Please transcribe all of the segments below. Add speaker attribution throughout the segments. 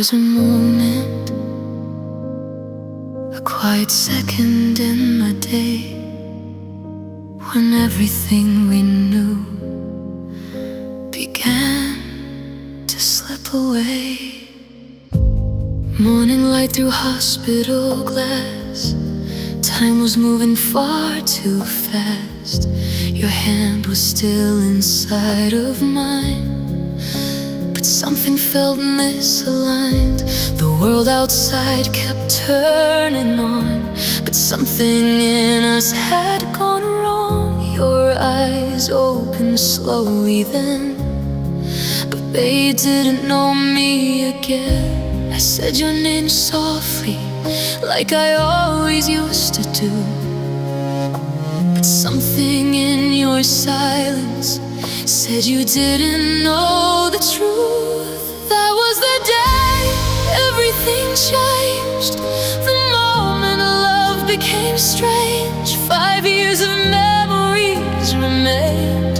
Speaker 1: was a moment, a quiet second in the day, when everything we knew began to slip away. Morning light through hospital glass, time was moving far too fast. Your hand was still inside of mine, but something felt misaligned. The world outside kept turning on, but something in us had gone wrong. Your eyes opened slowly then, but they didn't know me again. I said your name softly, like I always used to do, but something in your silence said you didn't know the truth. That was the day everything changed, the moment love became strange. 5 years of memories remained,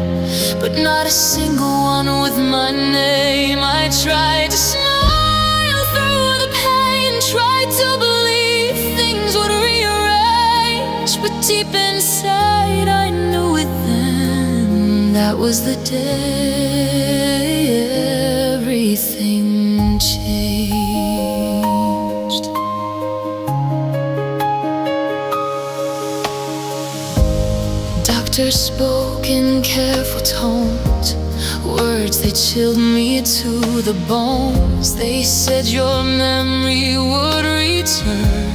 Speaker 1: but not a single one with my name. I tried to smile through the pain, tried to believe things would rearrange, but deep inside I knew it then. That was the day everything changed. Doctors spoke in careful tones, words they chilled me to the bones. They said your memory would return,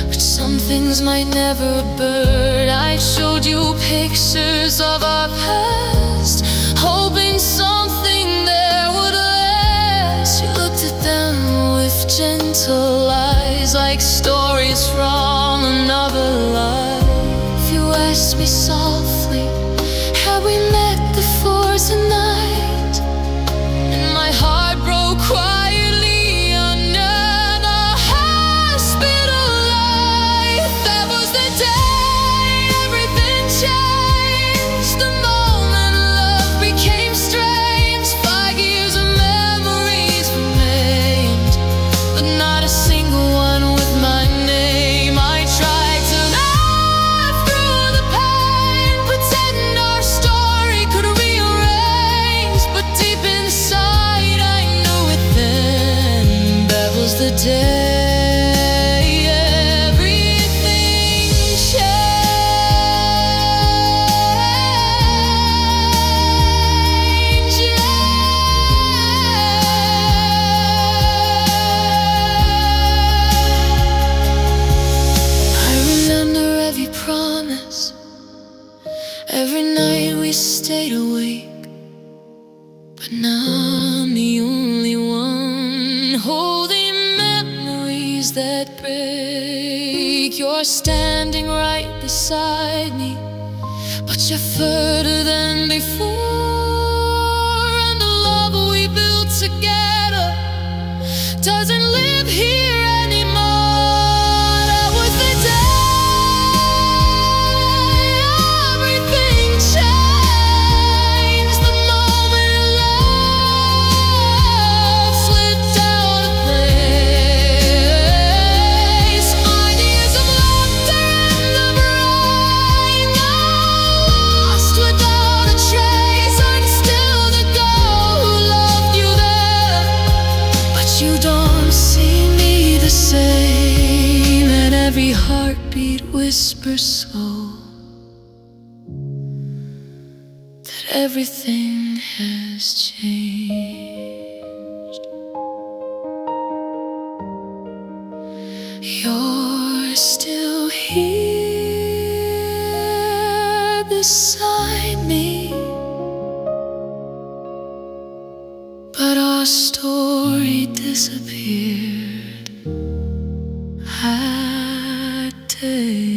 Speaker 1: but some things might never burn. I showed you pictures of our past, hoping something there would last. You looked at them with gentle eyes, like stories from another life. You asked me softly, had we met before tonight? And my heart broke quietly under the hospital light. That was the day everything changed, the moment love became strange. 5 years of memories remained, but not a single one with my name. I tried to laugh through the pain, pretend our story could rearrange, but deep inside I knew it then. That was the day everything changed. I remember every promise, every night we stayed awake, but now I'm the only one holding memories that break. You're standing right beside me, but you're further than before, and the love we built together doesn't live here anymore. That was the day everything changed, the moment love slipped out of place. Ideas of laughter in the brain, lost without a trace. I'm still the girl who loved you then, but you don't see me the same, and every heartbeat whispers so, that everything has changed. You're still here beside me, but our story disappeared that day.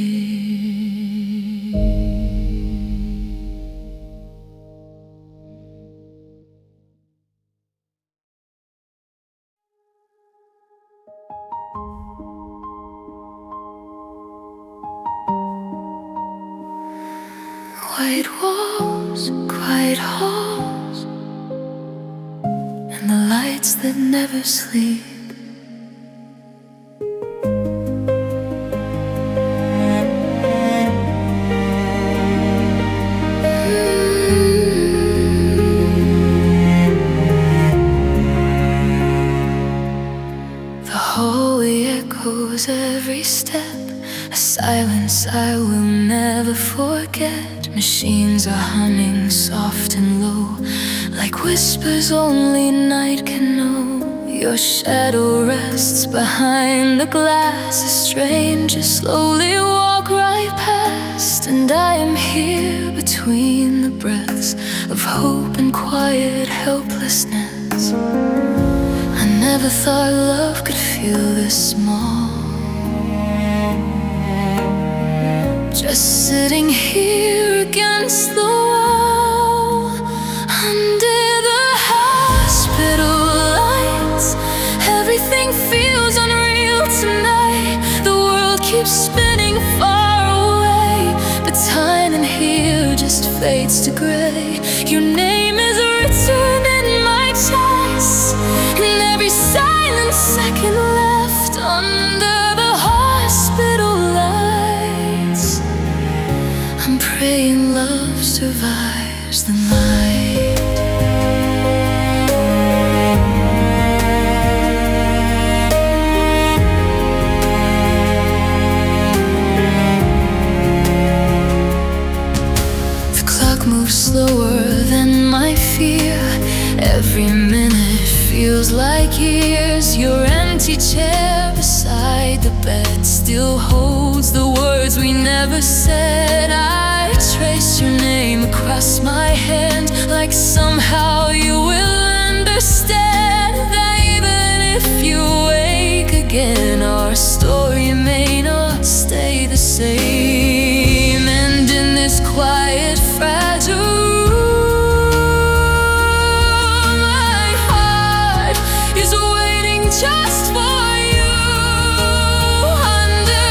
Speaker 1: White walls, quiet halls, and the lights that never sleep. The hallway echoes every step, a silence I will never forget. Machines are humming soft and low, like whispers only night can know. Your shadow rests behind the glass, a stranger slowly walk right past. And I am here between the breaths of hope and quiet helplessness. I never thought love could feel this small. Just sitting here against the wall, under the hospital lights. Everything feels unreal tonight. The world keeps spinning far away, but time in here just fades to gray. Your name is written in my chest, and every silent second left under the hospital lights. I'm praying love survives the night. The clock moves slower than my fear. Every minute feels like years. Your empty chair beside the bed still holds the words we never said. I trace your name across my hand, like somehow you will understand that even if you wake again, our story may not stay the same. And in this quiet, fragile just for you, under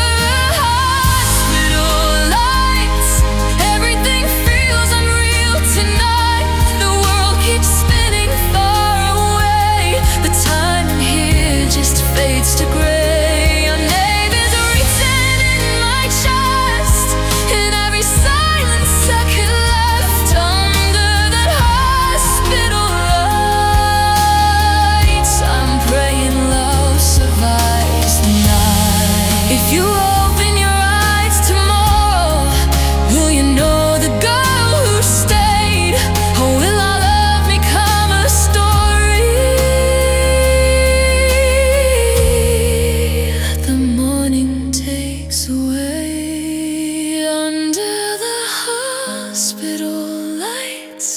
Speaker 1: hospital lights. Everything feels unreal tonight. The world keeps spinning far away, but time in here just fades to gray. Your name is written in my chest, in every silent second left under that hospital lights. I'm praying love survives the night. If you open your eyes tomorrow, will you know the girl who stayed? Or will our love become a story that the morning takes away? Under the hospital lights,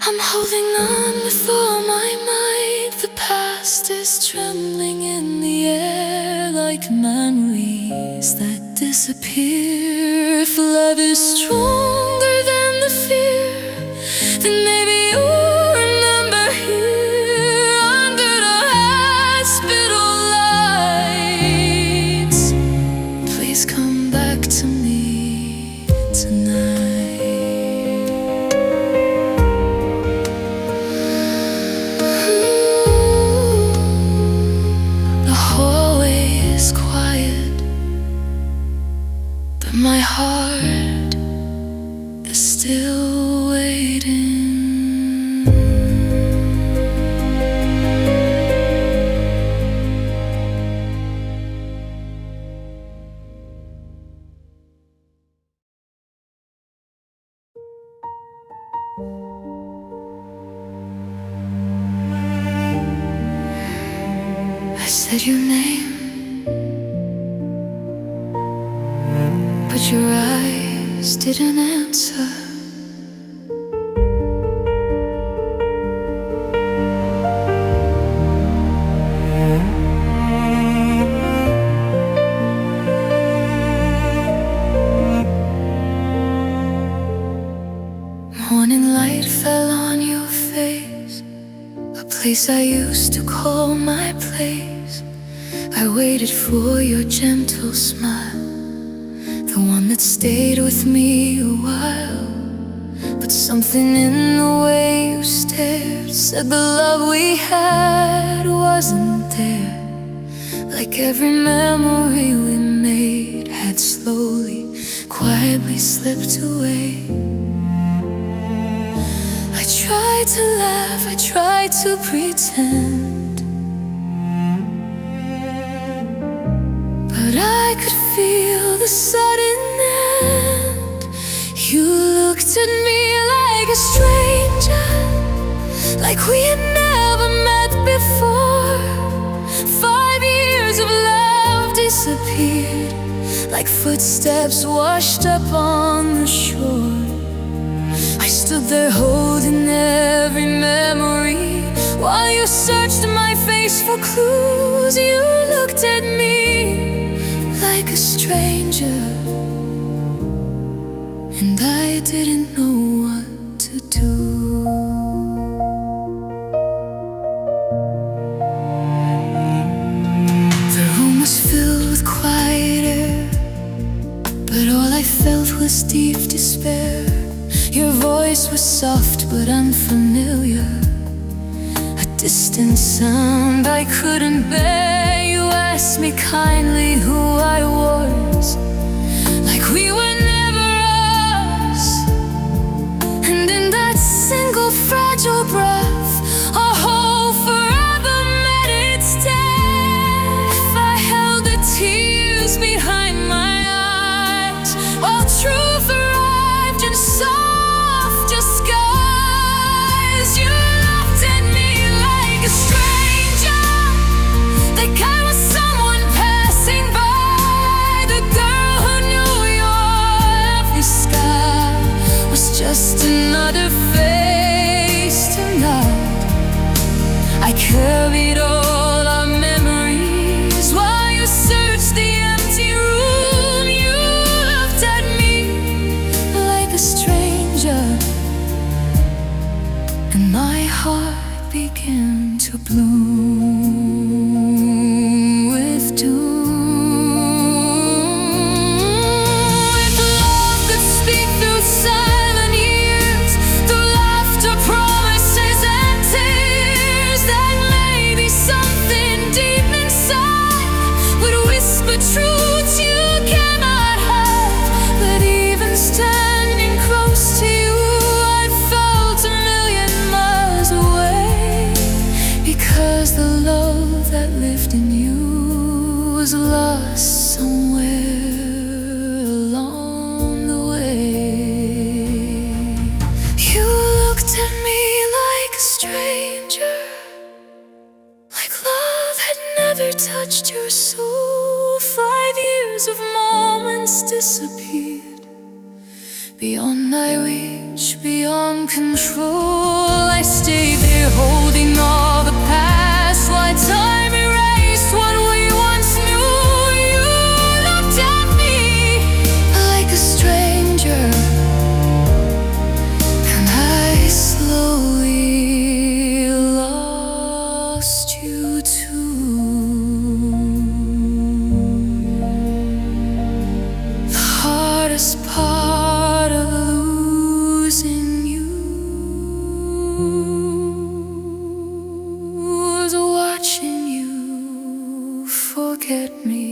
Speaker 1: I'm holding on with all my might. The past is trembling in the air, like memories that disappear. If love is stronger than the fear, then maybe you'll remember here under the hospital lights. Please come back to me tonight. My heart is still waiting. I said your name, but your eyes didn't answer. Morning light fell on your face, a place I used to call my place. I waited for your gentle smile, the one that stayed with me a while. But something in the way you stared said the love we had wasn't there. Like every memory we made had slowly, quietly slipped away. I tried to laugh, I tried to pretend, but I could feel the sudden end. You looked at me like a stranger, like we had never met before. 5 years of love disappeared, like footsteps washed up on the shore. I stood there holding every memory while you searched my face for clues. You looked at me like a stranger, and I didn't know what to do. The room was filled with quiet air, but all I felt was deep despair. Your voice was soft but unfamiliar, a distant sound I couldn't bear. You asked me kindly who I was, like we were never us. And in that single fragile breath, our hope forever met its death. I held the tears behind my eyes while truth arrived in soft disguise. You looked at me like a stranger, like I was someone passing by. The girl who knew your every sky was just another face tonight. I carried all our memories while you searched the empty room. You looked at me like a stranger, and my heart began to bloom with doom. If love could speak through silent years, through laughter, promises, and tears, then maybe something deep inside would whisper truths you cannot hide. But even standing close to you, I felt a million miles away, because the love that lived in you was lost somewhere along the way. You looked at me like a stranger, like love had never touched your soul. 5 years of moments disappeared, beyond my reach, beyond control. I stayed there holding all the past, while time erased what we once knew. You looked at me like a stranger, and I slowly lost you too. The hardest part of losing you was watching you forget me.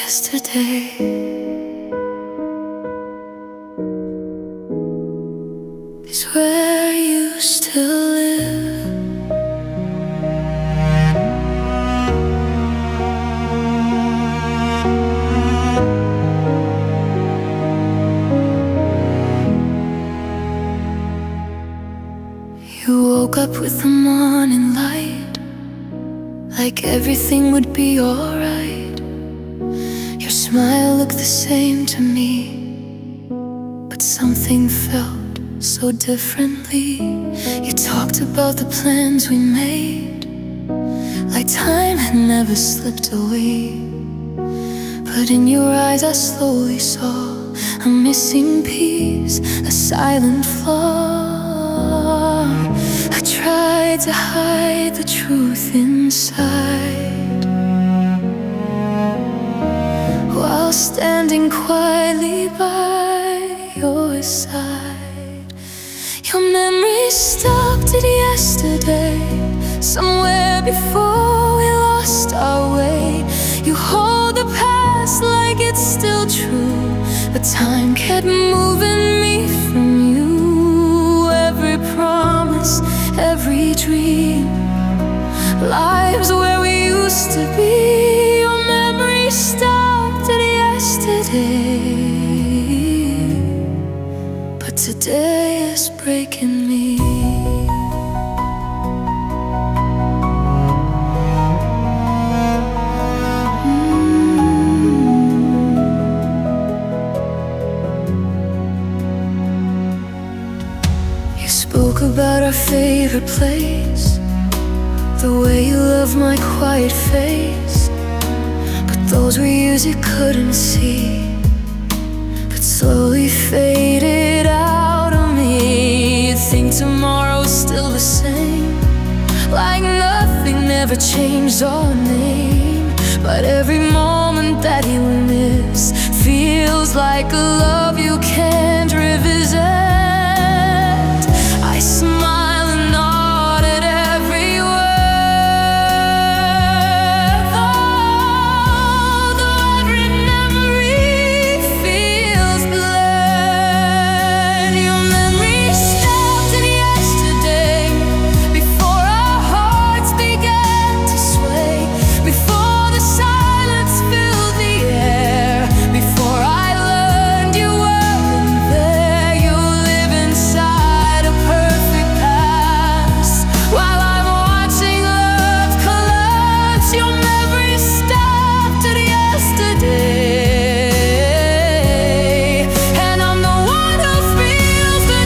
Speaker 1: Yesterday is where you still live. You woke up with the morning light, like everything would be alright. Your smile looked the same to me, but something felt so differently. You talked about the plans we made, like time had never slipped away. But in your eyes I slowly saw a missing piece, a silent flaw. I tried to hide the truth inside, while standing quietly by your side. Your memory stopped at yesterday, somewhere before we lost our way. You hold the past like it's still true, but time kept moving me from you. Every promise, every dream, lives where we used to be. Your memory stopped at yesterday, but today is breaking me. Spoke about our favorite place, the way you loved my quiet face. But those were years you couldn't see, but slowly faded out of me. You'd think tomorrow's still the same, like nothing ever changed our name. But every moment that you miss feels like a love you can't revisit. I smile and nod at every word, though every memory feels blurred. Your memory stopped in yesterday, before our hearts began to sway, before the silence filled the air, before I learned you weren't there. You live inside a perfect past, while I'm watching love collapse. Your memory stopped at yesterday, and I'm the one who feels the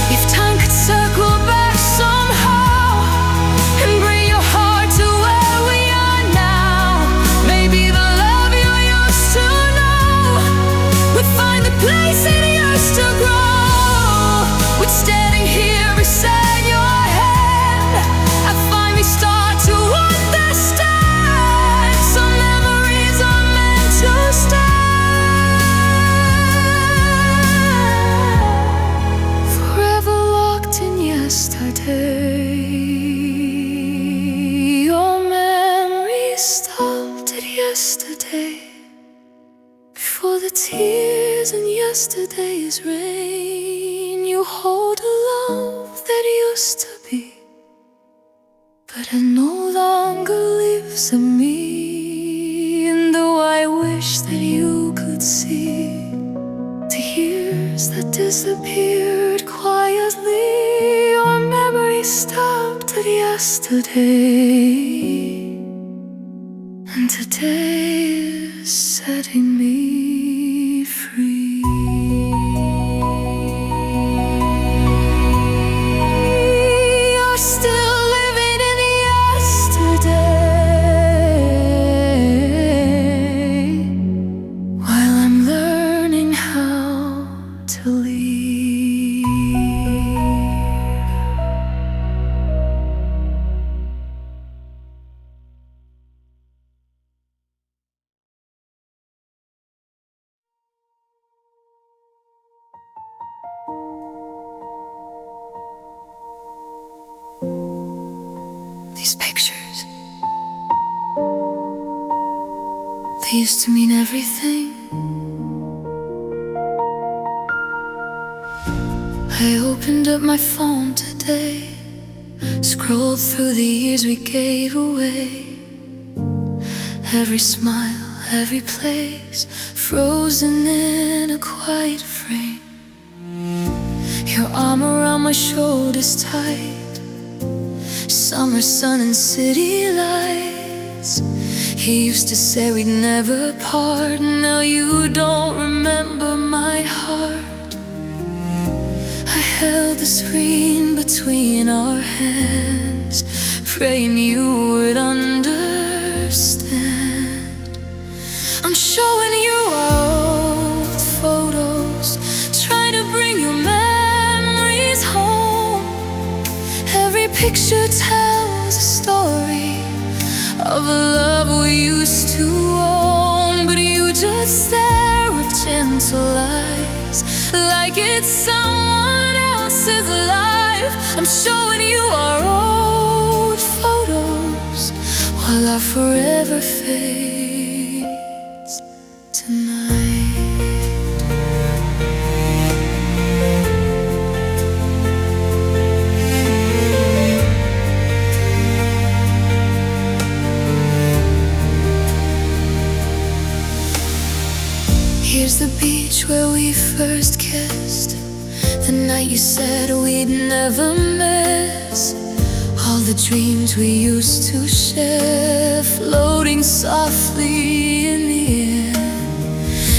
Speaker 1: If time could circle back somehow and bring your heart to where we are now, maybe the love you used to know would find the place it used to grow. With standing here beside your hand, I finally start to understand some memories are meant to stand, forever locked in yesterday. Your memory stopped at yesterday, before the tears in yesterday's rain. You hold a love that used to be, but it no longer lives in me. And though I wish that you could see the years that disappeared quietly, your memory stopped at yesterday, and today is setting me free. You're still living in yesterday, while I'm learning how to leave. These pictures, they used to mean everything. I opened up my phone today, scrolled through the years we gave away. Every smile, every place, frozen in a quiet frame. Your arm around my shoulders tight, summer sun and city lights. He used to say we'd never part. Now you don't remember my heart. I held the screen between our hands, praying you would understand. I'm showing you our old photos, trying to bring your memories home. Every picture tells a story of a love we used to own. But you just stare with gentle eyes, like it's someone else's life. I'm showing you our old photos, while our forever fades tonight. Here's the beach where we first kissed, the night you said we'd never miss. All the dreams we used to share, floating softly in the air.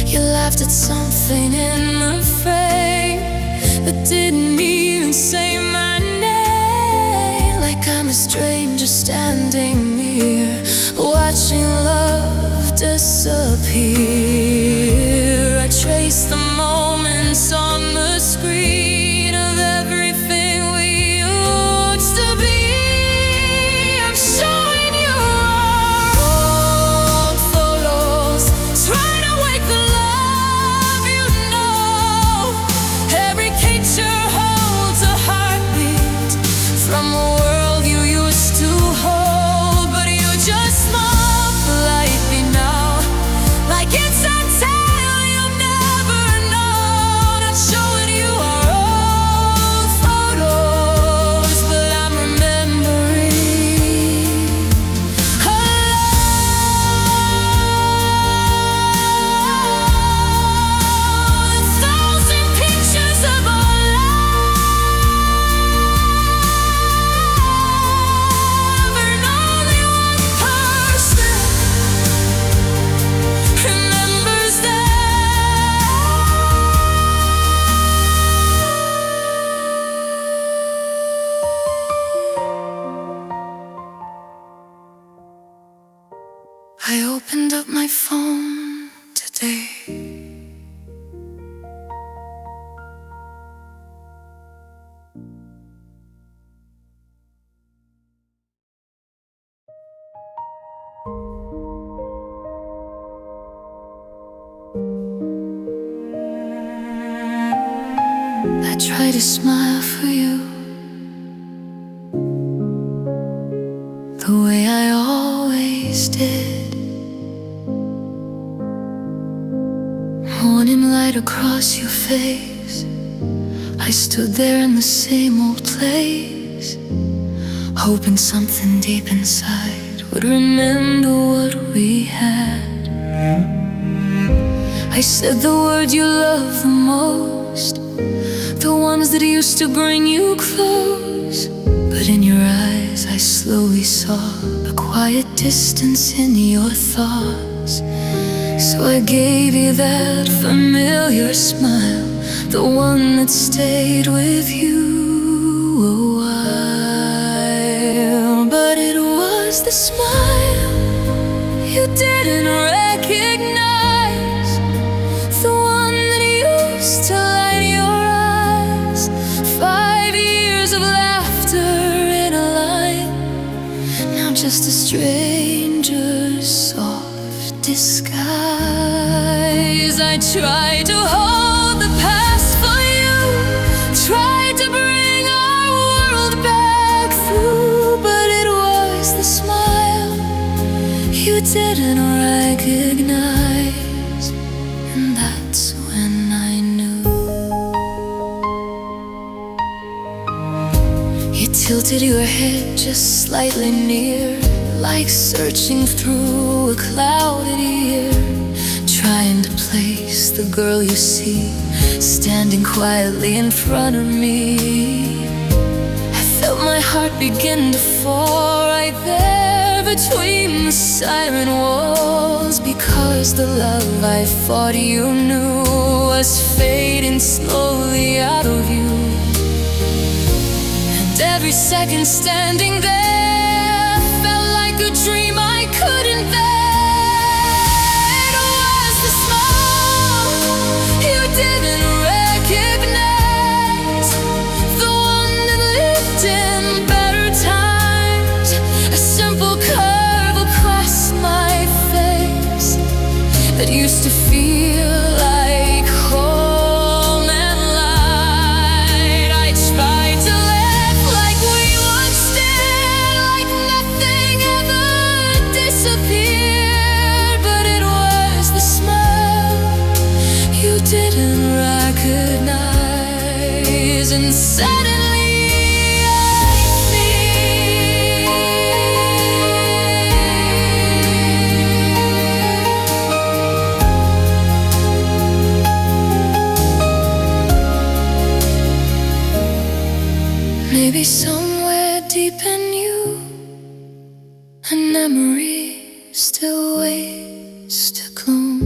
Speaker 1: You laughed at something in the frame, but didn't even say my name. Like I'm a stranger standing near, watching love disappear. I trace the moments on the screen of everything we used to be. I'm showing you our old photos, trying to wake the love you know. Every picture holds a heartbeat from a world you used to hold. But you just smile politely now, like it's a tale you've never known. I'm showing you our old photos, but I'm remembering a thousand pictures of our love, and only one person remembers that. I opened up my phone today. I try to smile for you the way I always did. Morning light across your face, I stood there in the same old place, hoping something deep inside would remember what we had. I said the word you love the most, the ones that used to bring you close. But in your eyes I slowly saw a quiet distance in your thoughts. So I gave you that familiar smile, the one that stayed with you a while. But it was the smile you didn't recognize, the one that used to light your eyes. 5 years of laughter in a line, now just a stranger's soft disguise. I tried to hold the past for you, tried to bring our world back through. But it was the smile you didn't recognize, and that's when I knew. You tilted your head just slightly near, like searching through a clouded ear, trying to place the girl you see standing quietly in front of me. I felt my heart begin to fall right there between the siren walls, because the love I thought you knew was fading slowly out of you. And every second standing there felt like a dream I couldn't bear. It was the smile you didn't recognize, the one that lived in better times, a simple curve across my face that used to feel like home and light. I tried to live like we once did, like nothing ever disappeared, but it was the smile you didn't recognize, and suddenly maybe somewhere deep in you, a memory still waits to gloom.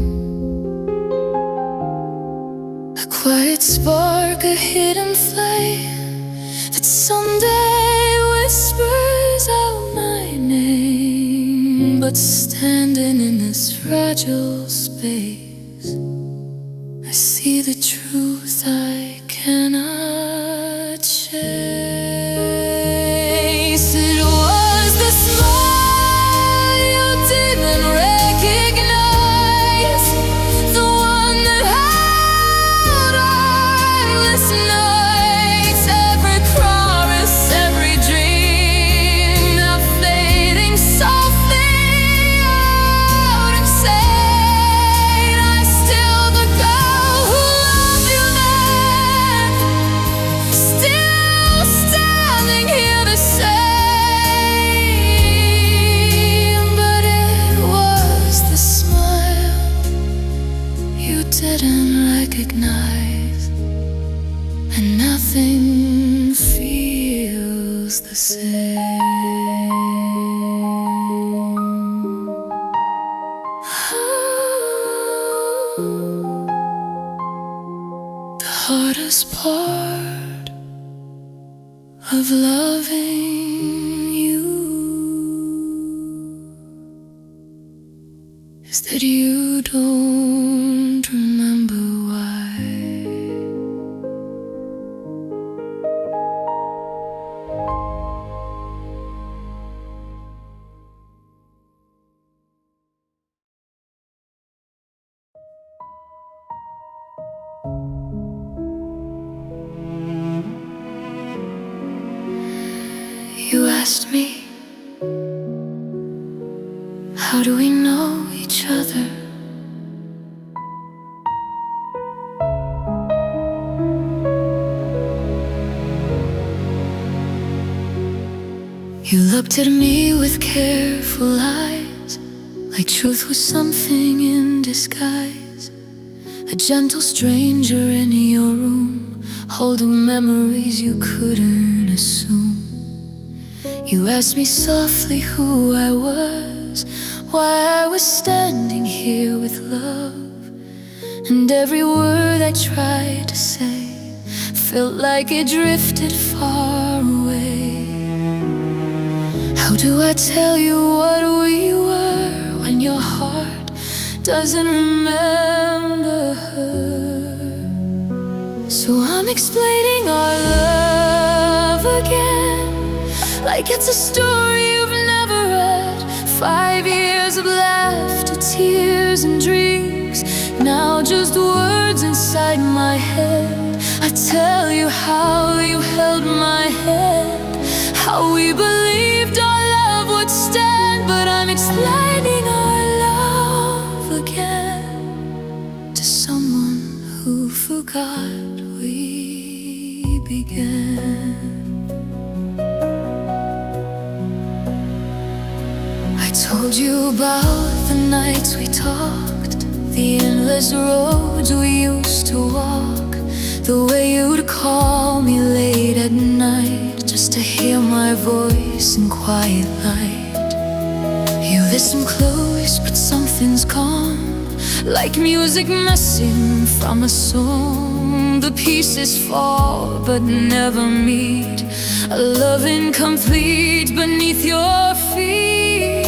Speaker 1: A quiet spark, a hidden flame that someday whispers out my name. But standing in this fragile space, I see the truth I cannot chase. It was the smile you didn't recognize, the one that held our endless nights, every promise, every dream, now fading softly out of sight. I'm still the girl who loved you then, still standing here the same. But it was the smile you didn't recognize, and nothing feels the same. The hardest part of loving you is that you don't remember why. You asked me, how do we know each other? You looked at me with careful eyes, like truth was something in disguise. A gentle stranger in your room, holding memories you couldn't assume. You asked me softly who I was, why I was standing here with love. And every word I tried to say felt like it drifted far away. How do I tell you what we were when your heart doesn't remember her? So I'm explaining our love again, like it's a story you've never read. 5 years of laughter, tears and dreams, now just words inside my head. I tell you how you held my head, how we believed our love would stand. But I'm explaining our love again to someone who forgot we began. I told you about the nights we talked, the endless roads we used to walk, the way you'd call me late at night just to hear my voice in quiet light. Listen close, but something's gone. Like music missing from a song. The pieces fall but never meet. A love incomplete beneath your feet.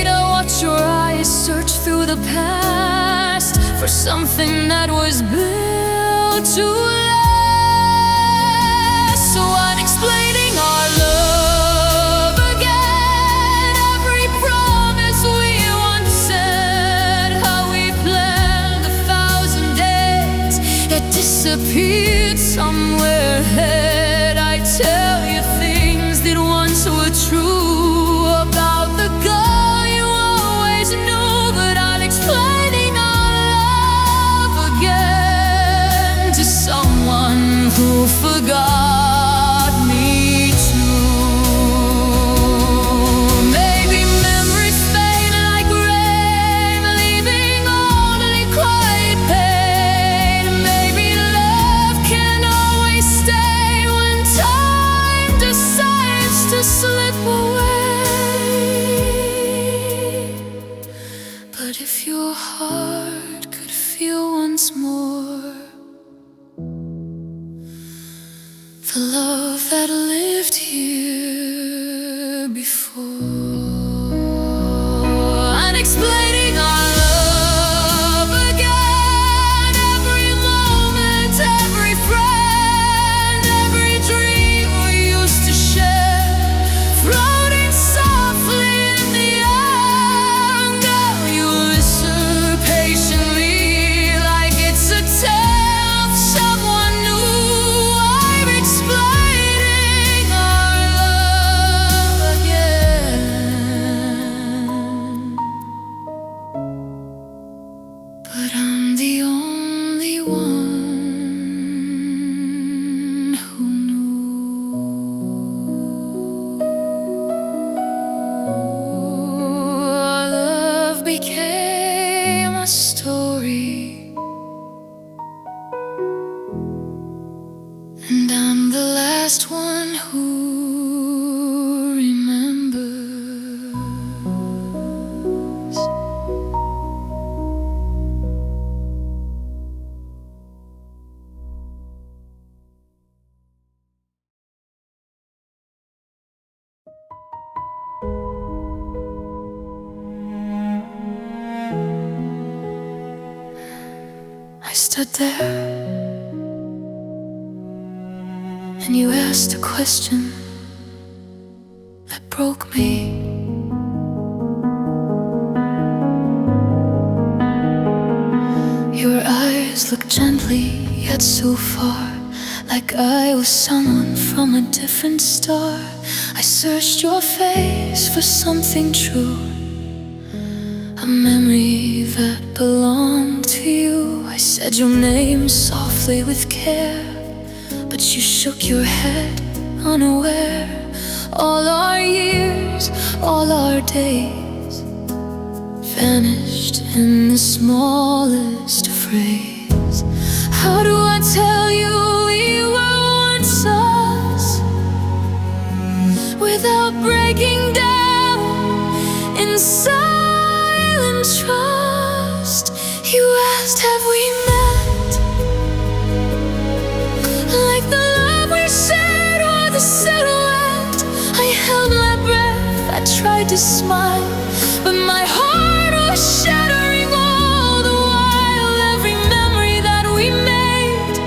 Speaker 1: I watch your eyes search through the past for something that was built to last. So I'm explaining our love again. Every promise we once said, how we planned 1,000 days, it disappeared somewhere ahead. I tell you things that once were true about the girl you always knew. But I'm explaining our love again to someone who forgot me too. Maybe memories fade like rain, leaving only quiet pain. Maybe love can always stay when time decides to slip away. But if your heart could feel once more the love that lived here before. I'm explaining our love again. Every moment, every friend, every dream we used to share, floating softly in the air. Girl, you listen patiently like it's a tale of someone new. I'm explaining our love again. But I'm the only one who knew. Our love became a story, and I'm the last one who remembers. I stood there and you asked a question that broke me. Your eyes looked gently yet so far, like I was someone from a different star. I searched your face for something true, a memory that belonged to you. I said your name softly with care, but you shook your head unaware. All our years, all our days vanished in the smallest phrase. How do I tell you we were once us without breaking down in silent trust? You asked, have we met? Like the love we shared or the silhouette. I held my breath, I tried to smile, but my heart was shattering all the while. Every memory that we made,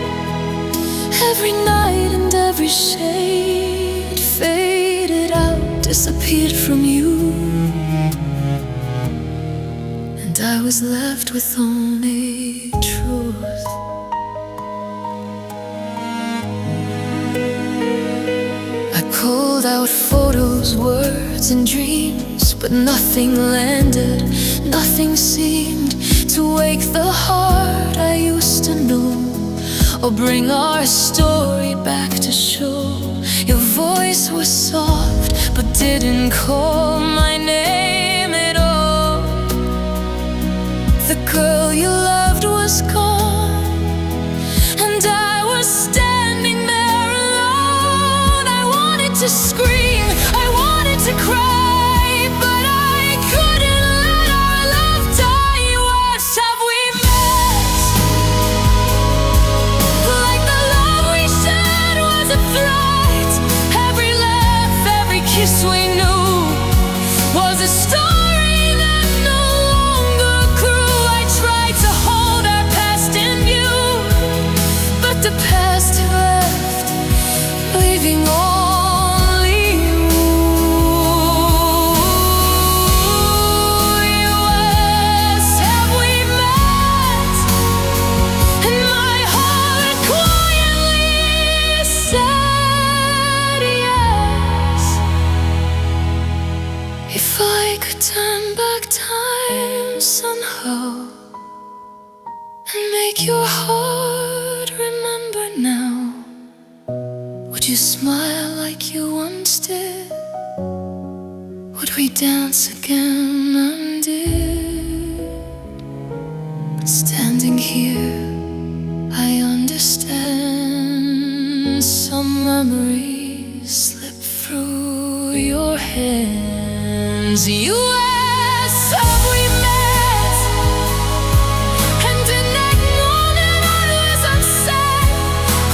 Speaker 1: every night and every shade faded out, disappeared from you, and I was left with only truth. I pulled out photos, words and dreams, but nothing landed, nothing seemed to wake the heart I used to know, or bring our story back to show. Your voice was soft, but didn't call my name at all. The girl you loved was gone, and I was standing there alone. I wanted to scream, I wanted to cry, but I leaving only you. You asked, have we met? And my heart quietly said yes. If I could turn back time somehow and make your heart remember now, would you smile like you once did? Would we dance again undid? But standing here, I understand some memories slip through your hands. You asked, have we met? And in that moment I was upset.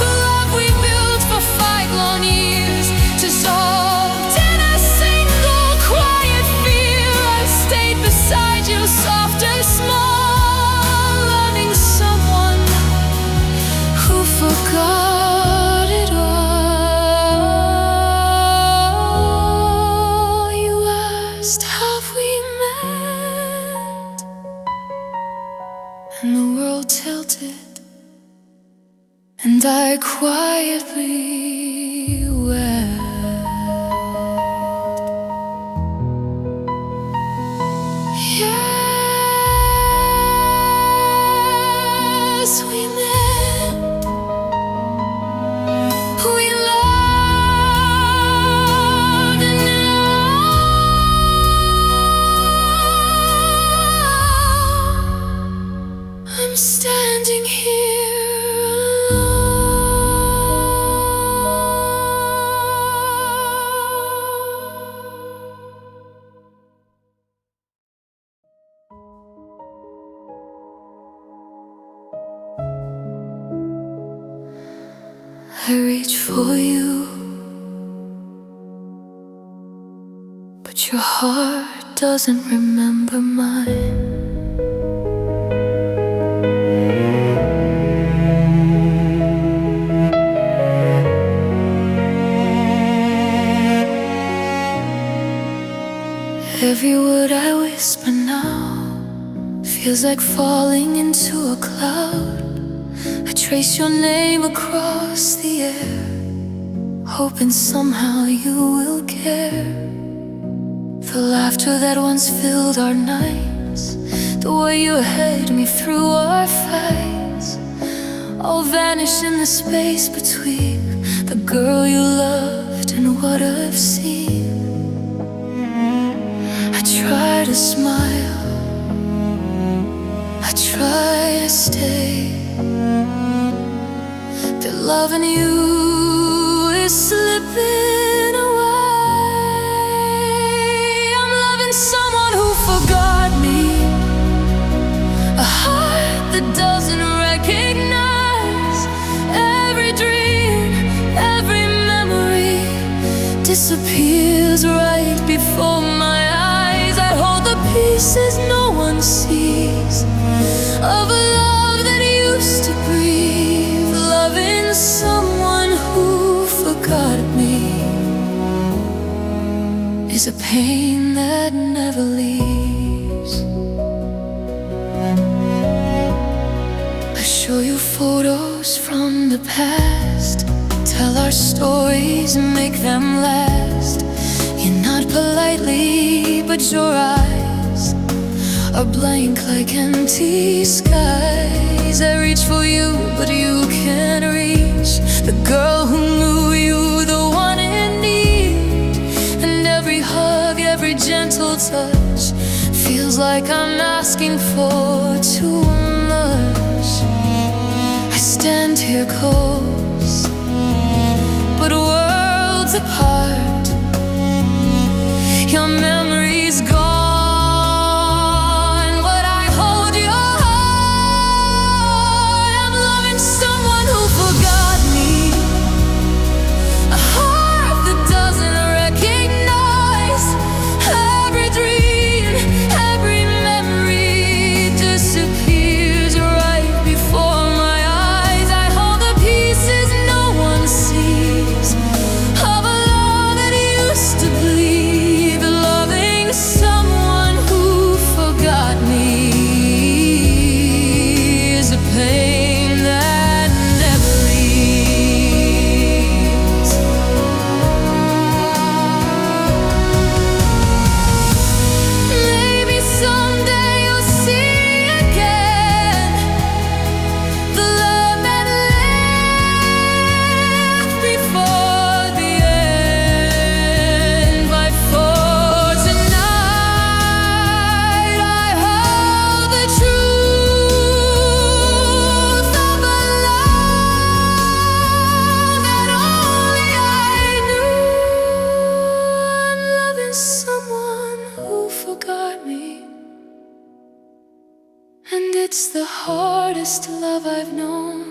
Speaker 1: The love we built for 5 long years dissolved in a single quiet fear. I stayed beside you, soft and small, loving someone who forgot it all. You asked, have we met? And the world tilted, and I quietly wept. Yes, we met. We loved, and now I'm standing here I reach for you, but your heart doesn't remember mine. Every word I whisper now feels like falling into a cloud. I trace your name across the air, hoping somehow you will care. The laughter that once filled our nights, the way you held me through our fights, all vanish in the space between the girl you loved and what I've seen. I try to smile, I try to stay, but loving you is slipping away. I'm loving someone who forgot me, a heart that doesn't recognize every dream, every memory disappears right before my eyes. I hold the pieces no one sees of a love that used to breathe. Loving someone who forgot me is a pain that never leaves. I show you photos from the past, tell our stories and make them last. You nod politely, but your eyes are blank like empty skies. I reach for you, but you can't reach the girl who knew you, the one in need. And every hug, every gentle touch feels like I'm asking for too much. I stand here close, but worlds apart. Your memory's gone, but I hold your heart. I'm loving someone who forgot me, a heart that doesn't recognize every dream, every memory disappears right before my eyes. I hold the pieces no one sees it's the hardest love I've known.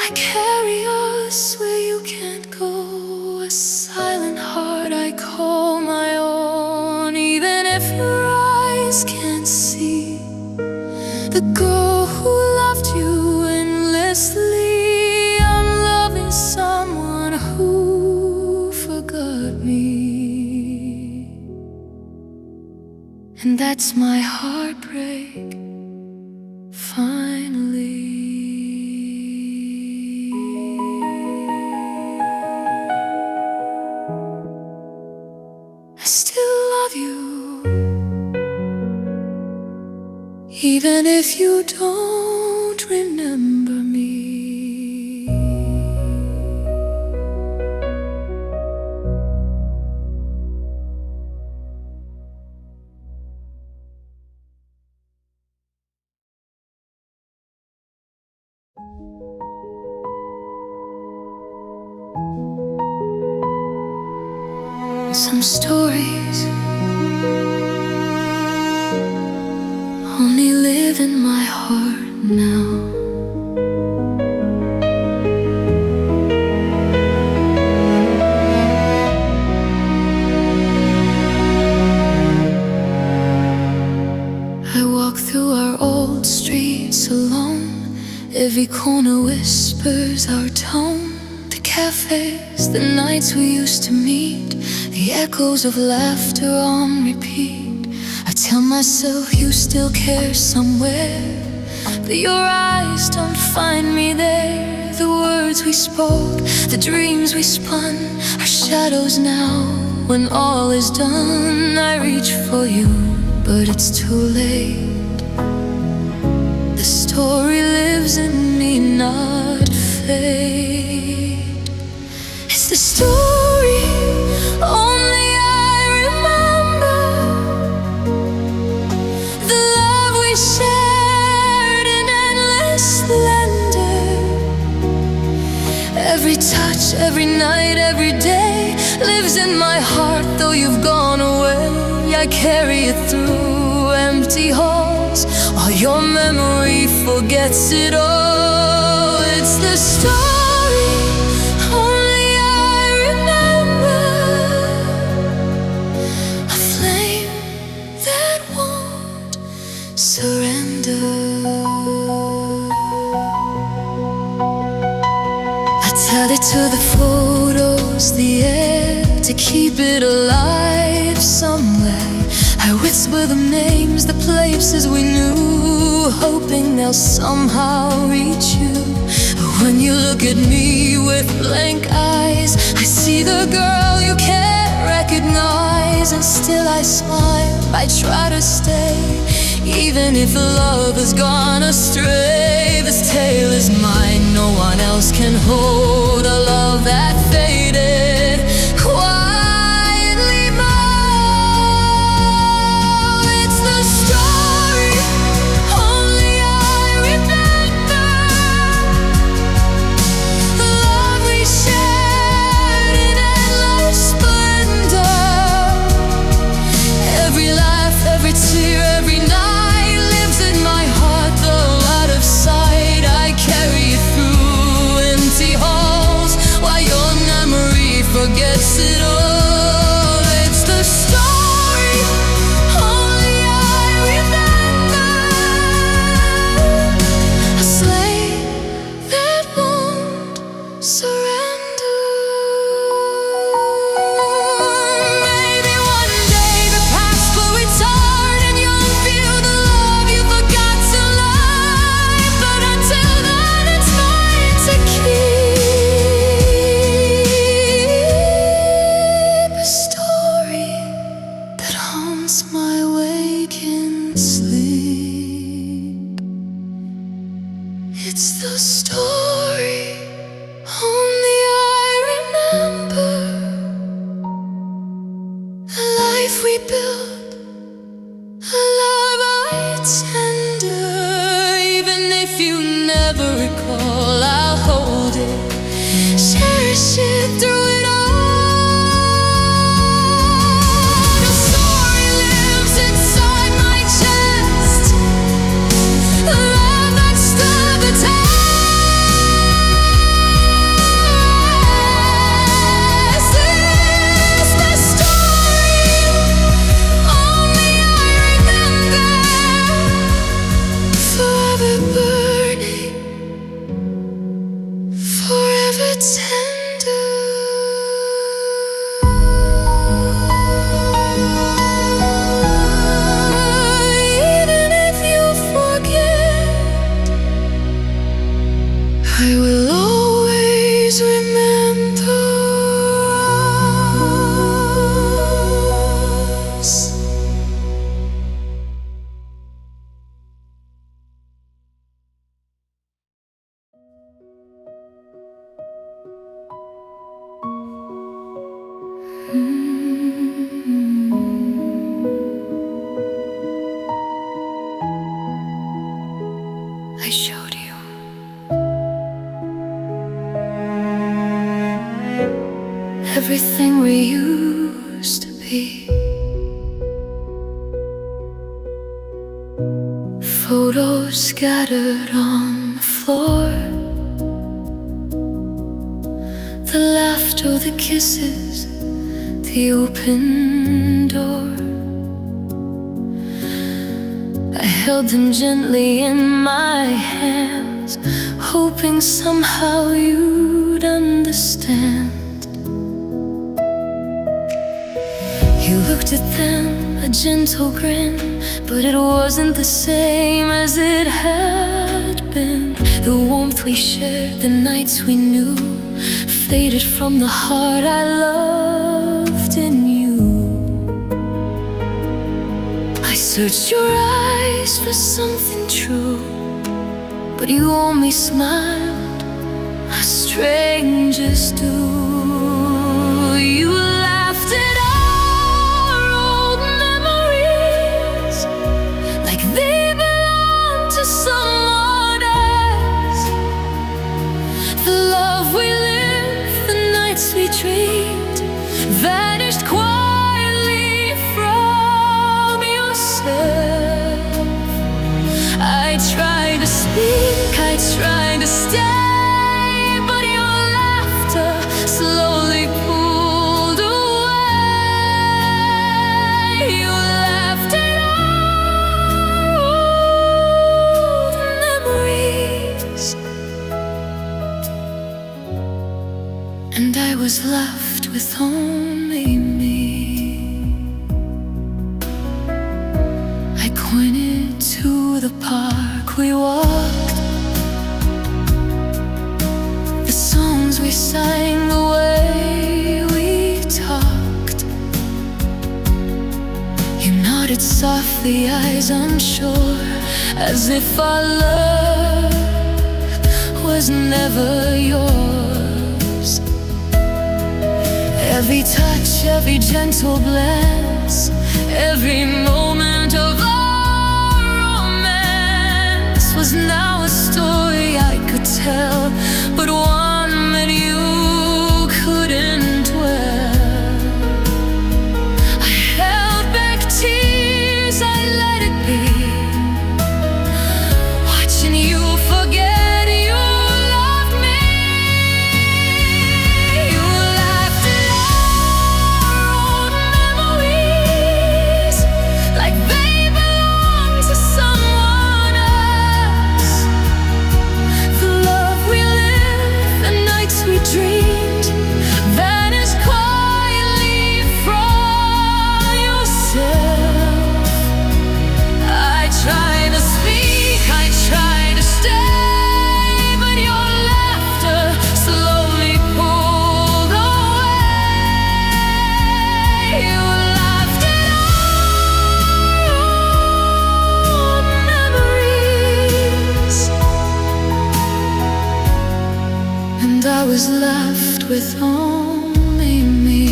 Speaker 1: I carry us where you can't go, a silent heart I call my own. Even if your eyes can't see the girl who loved you endlessly, I'm loving someone who forgot me. And that's my heartbreak, finally. I still love you, even if you don't remember me. Some stories only live in my heart now. I walk through our old streets alone. Every corner whispers our tone. The cafes, the nights we used to meet, the echoes of laughter on repeat. I tell myself you still care somewhere, but your eyes don't find me there. The words we spoke, the dreams we spun, are shadows now. When all is done, I reach for you, but it's too late. The story lives in me, not fate. It's the story only I remember, the love we shared in endless splendor. Every touch, every night, every day lives in my heart. Though you've gone away, I carry it through empty halls, while your memory forgets it all. It's the story only I remember, a flame that won't surrender. I tell it to the photos, the air, to keep it alive somewhere. I whisper the names, the places we knew, hoping they'll somehow reach you. When you look at me with blank eyes, I see the girl you can't recognize. And still I smile, I try to stay, even if love has gone astray. This tale is mine, no one else can hold a love that faded quietly more. It's the story only I remember, the love we shared in endless splendor. Every laugh, every tear, every night lives in my heart, though out of sight. I carry it through empty halls, while your memory forgets it all. It's the story only I remember, a slave that won't surrender. Maybe one day the past will return and you'll feel the love you forgot to learn. But until then, it's mine to keep, a story that haunts my waking sleep. It's the story only I remember, the life we built, a love I tender. Even if you never recall, I'll hold it, cherish it through it all. The story lives inside my chest, I showed you everything we used to be. Photos scattered on the floor, the laughter, the kisses, the open door. I held them gently in my hands, hoping somehow you'd understand. You looked at them, a gentle grin, but it wasn't the same as it had been. The warmth we shared, the nights we knew, faded from the heart I loved in you. I searched your eyes for something true, but you only smiled, as strangers do. You laughed at our old memories like they belonged to someone else. The love we lived, the nights we dreamed, vanished quietly from yourself. I tried to speak, I tried to stay, but your laughter slowly pulled away. You laughed at our old memories, and I was left with only me. I pointed to the park we walked, the songs we sang, the way we talked. You nodded softly, eyes unsure, as if our love was never yours. Every touch, every gentle glance, every moment of our romance was now a story I could tell, but one that you couldn't dwell. I held back tears, I let it be, watching you forget you loved me. You laughed at our old memories like they belonged to someone else. The love we lived, the nights we dreamed, vanished quietly from yourself. I tried to speak, I tried to stay, but your laughter slowly pulled away. You laughed at our old memories, and I was left with only me.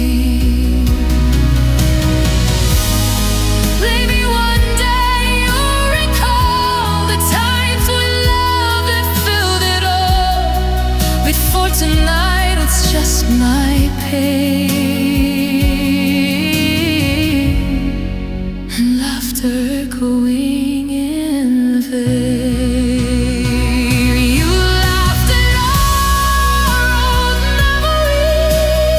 Speaker 1: Maybe one day you'll recall the times when love had filled it all, but for tonight it's just my pain and laughter going in vain. You laughed at our old memories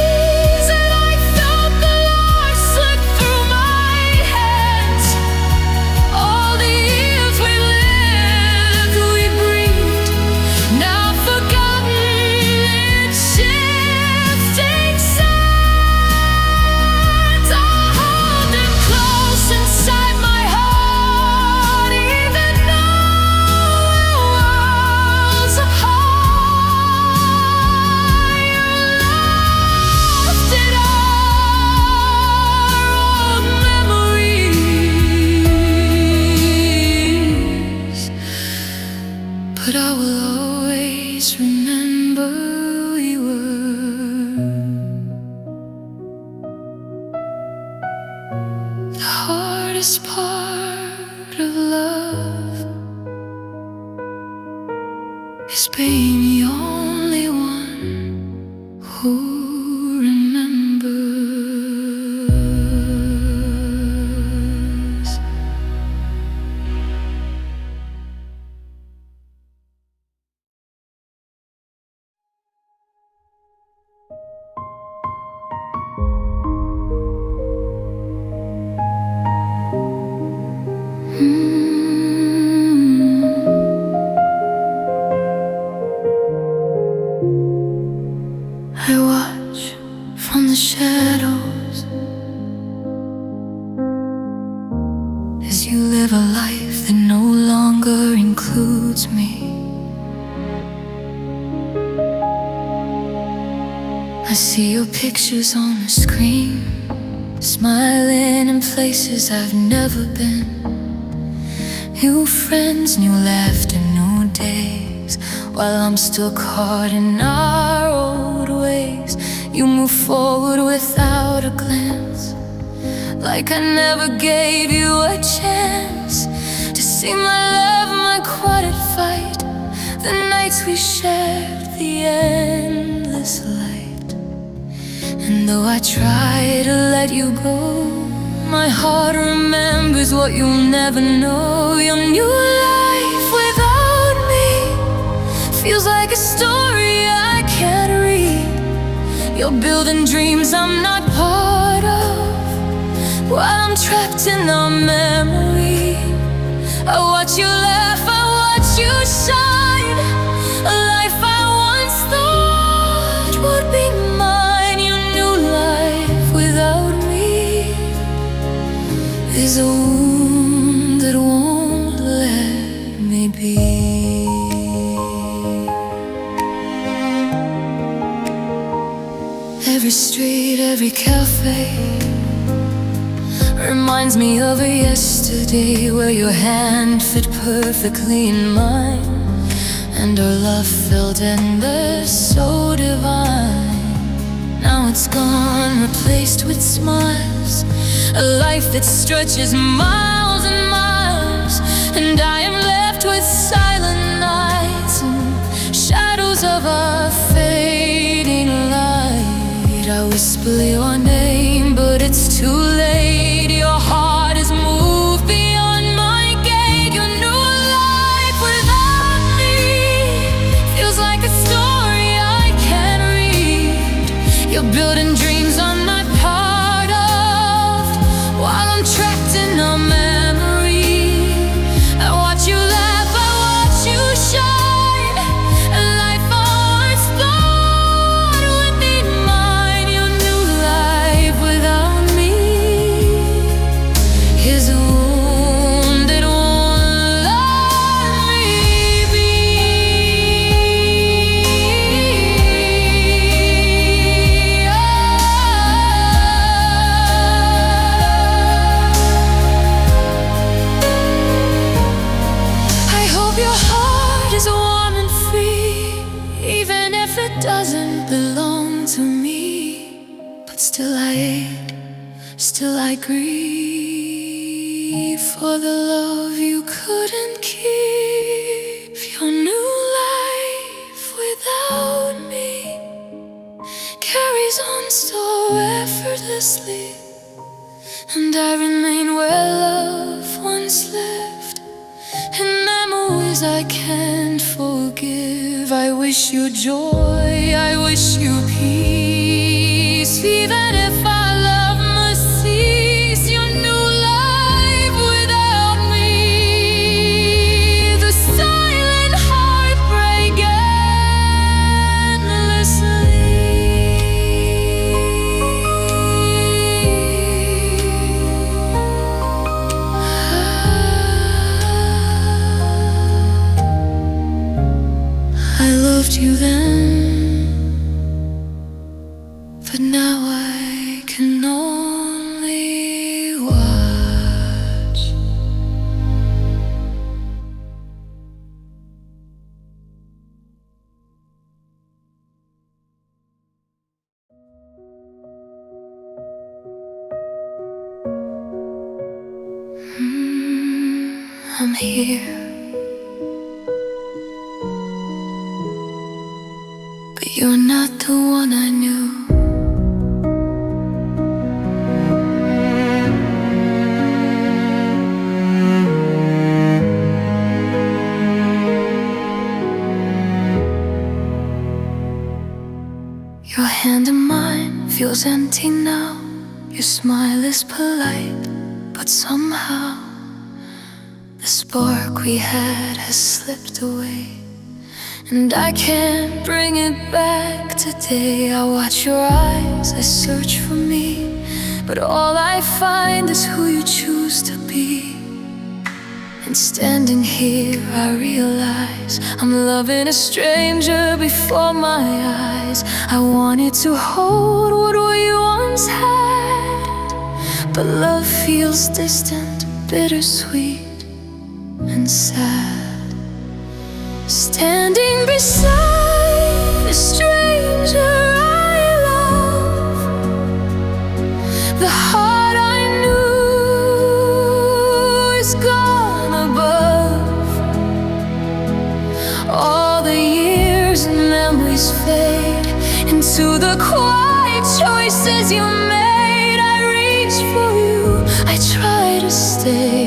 Speaker 1: who remembers. I watch from the shadows as you live a life that no longer includes me. I see your pictures on the screen, smiling in places I've never been. New friends, new laughter, new days, while I'm still caught in our old ways. You move forward without a glance, like I never gave you a chance to see my love, my quiet fight, the nights we shared, the endless light. And though I try to let you go, my heart remembers what you'll never know. Your new life without me feels like a story I can't read. You're building dreams I'm not part of, while I'm trapped in our memory. I watch you laugh, I watch you shine, a life I once thought would be mine. Your new life without me is a wound that won't let me be. Every street, every cafe reminds me of a yesterday where your hand fit perfectly in mine, and our love felt endless, so divine. Now it's gone, replaced with smiles, a life that stretches miles and miles, and I am left with silent nights and shadows of a fading light. I whisper your name, but it's too late. Your heart has moved beyond my gate. Your new life without me feels like a story I can't read. You're building dreams I'm not part of, while I'm trapped in a memory. I watch you laugh, I watch you shine, a life I once thought would be mine. Your new life without me is a wound that won't let me be. I hope your heart is warm and free, even if it doesn't belong to me. But still I ache, still I grieve for the love you couldn't keep. Your new life without me carries on so effortlessly, and I remain where love once lived, in memories I can't forgive. I wish you joy, I wish you peace, even if our love must cease. Your new life without me, the silent heartbreak endlessly. I loved you then, but now I can only watch. I'm here, but you're not the one I knew. mine feels empty now. Your smile is polite, but somehow the spark we had has slipped away, and I can't bring it back today. I watch your eyes, I search for me, but all I find is who you choose to be. And standing here I realize I'm loving a stranger before my eyes. I wanted to hold what we once had, but love feels distant, bittersweet and sad. Standing beside a stranger I love, the heart I knew is gone above. All the years and memories fade into the quiet choices you made. I reach for you, I try to stay,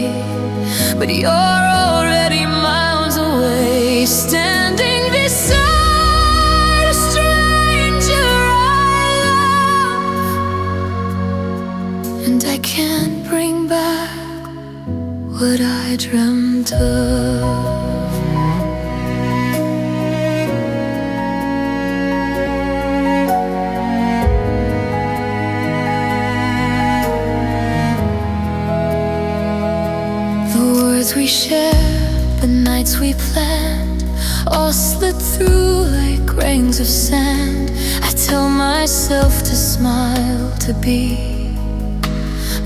Speaker 1: but you're already miles away. Standing beside a stranger I love, and I can't bring back what I dreamt of. We shared, the nights we planned, all slid through like grains of sand. I tell myself to smile, to be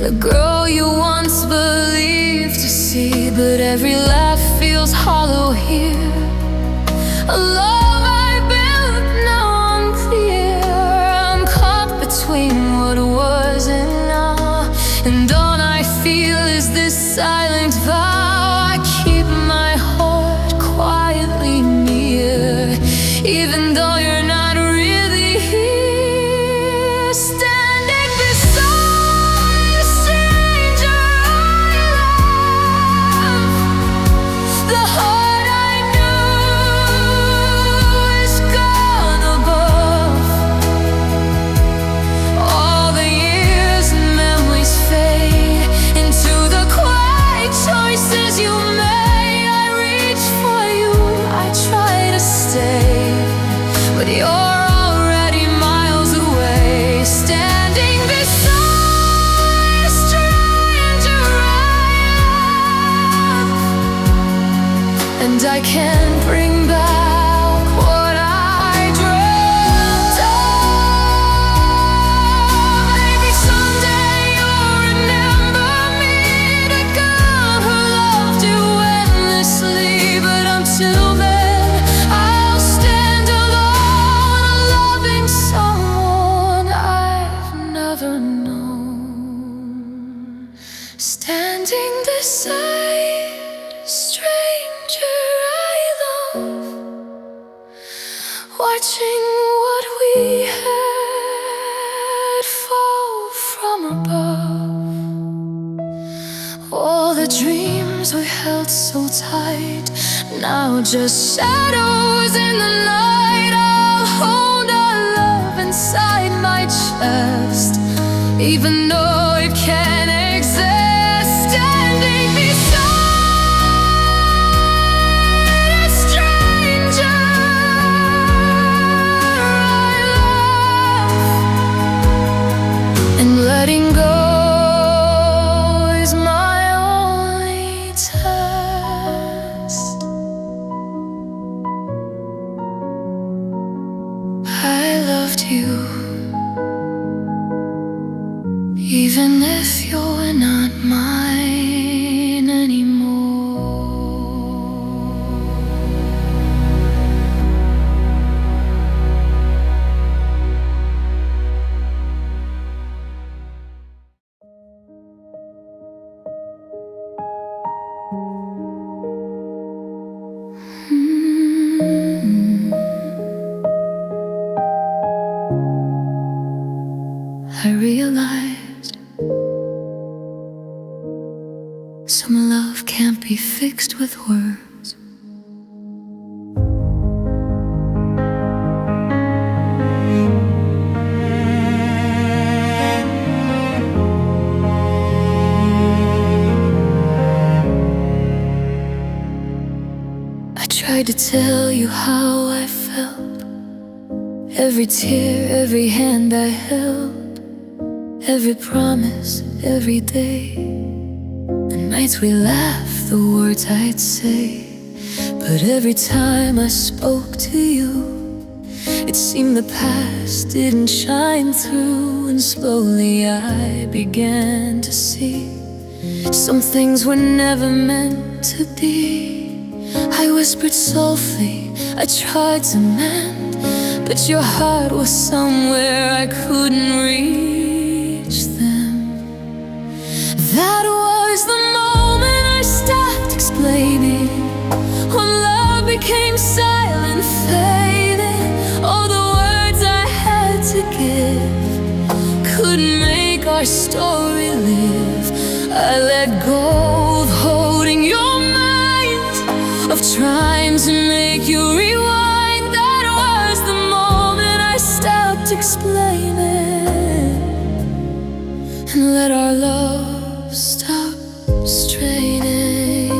Speaker 1: the girl you once believed to see, but every laugh feels hollow here. A love I built now unclear. I'm caught between what was and now, and all I feel is this silent vow. Even though you're not really here, standing beside a stranger I love, the heart I knew is gone above. All the years and memories fade into the quiet choices you made. I reach for you, I try to stay, but you're already miles away. Standing beside a stranger I love, and I can't bring back what I dreamt of. Maybe someday you'll remember me, the girl who loved you endlessly, but until then I'll stand alone, someone I've never known. Standing beside a stranger I love, watching what we had fall from above. All the dreams we held so tight, now just shadows in the night. I'll hold inside my chest, even though it can't exist. Standing beside a stranger I love, and letting go is my only test. I loved you, even if you're not mine anymore. I realized some love can't be fixed with words. tried to tell you how I felt. Every tear, every hand I held, every promise, every day. The nights we laughed, the words I'd say. But every time I spoke to you, it seemed the past didn't shine through. And slowly I began to see some things were never meant to be. I whispered softly, I tried to mend, but your heart was somewhere I couldn't reach them. That was the moment I stopped explaining, when love became silent, fading. All the words I had to give couldn't make our story live. I let go of holding your mind, of trying to make you rewind. That was the moment I stopped explaining and let our love stop straining.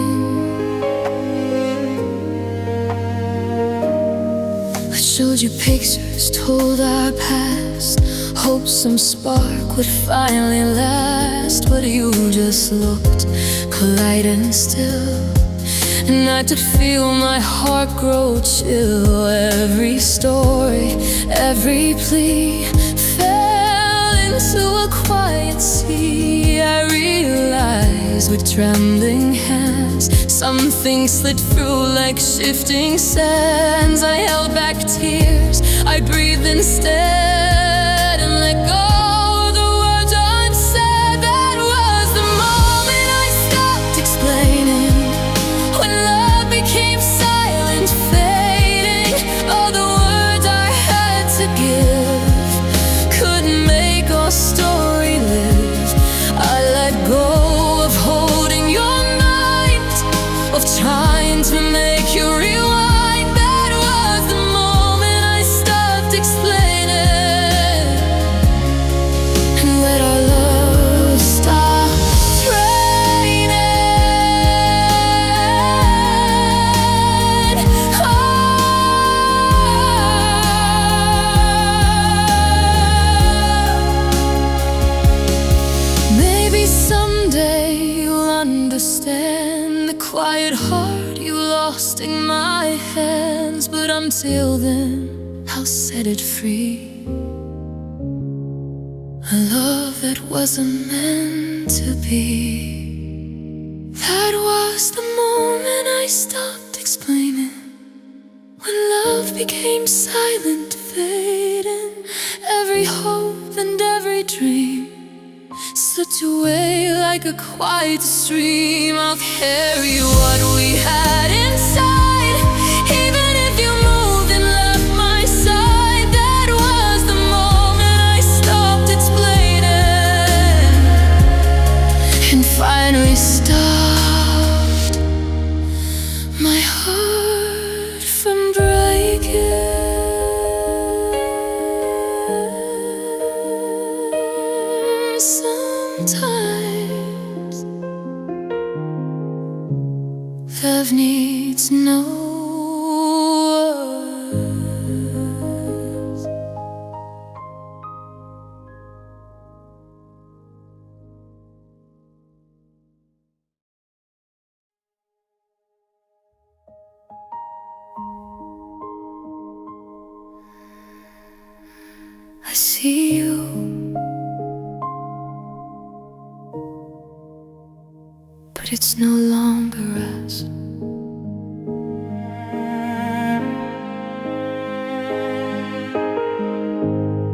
Speaker 1: I showed you pictures, told our past, hoped some spark would finally last. But you just looked polite and still, and I could feel my heart grow chill. Every story, every plea fell into a quiet sea. I realized with trembling hands, something slid through like shifting sands. I held back tears, I breathed instead, and let go of the words unsaid. That was the moment I stopped explaining, when love became silent, fading. All the words I had to give couldn't make our story live. I let go of holding your mind, of trying to make you rewind. That was the moment I stopped explaining and let our love stop raining. Maybe someday you'll understand the quiet heart you lost in my hands. But until then, I'll set it free. A love that wasn't meant to be. That was the moment I stopped explaining, when love became silent, fading. Every hope and every dream slipped away like a quiet stream. I'll carry what we had inside, even if you moved and left my side. That was the moment I stopped explaining and finally stopped my heart from breaking. Sometimes love needs no words. I see you, but it's no longer us.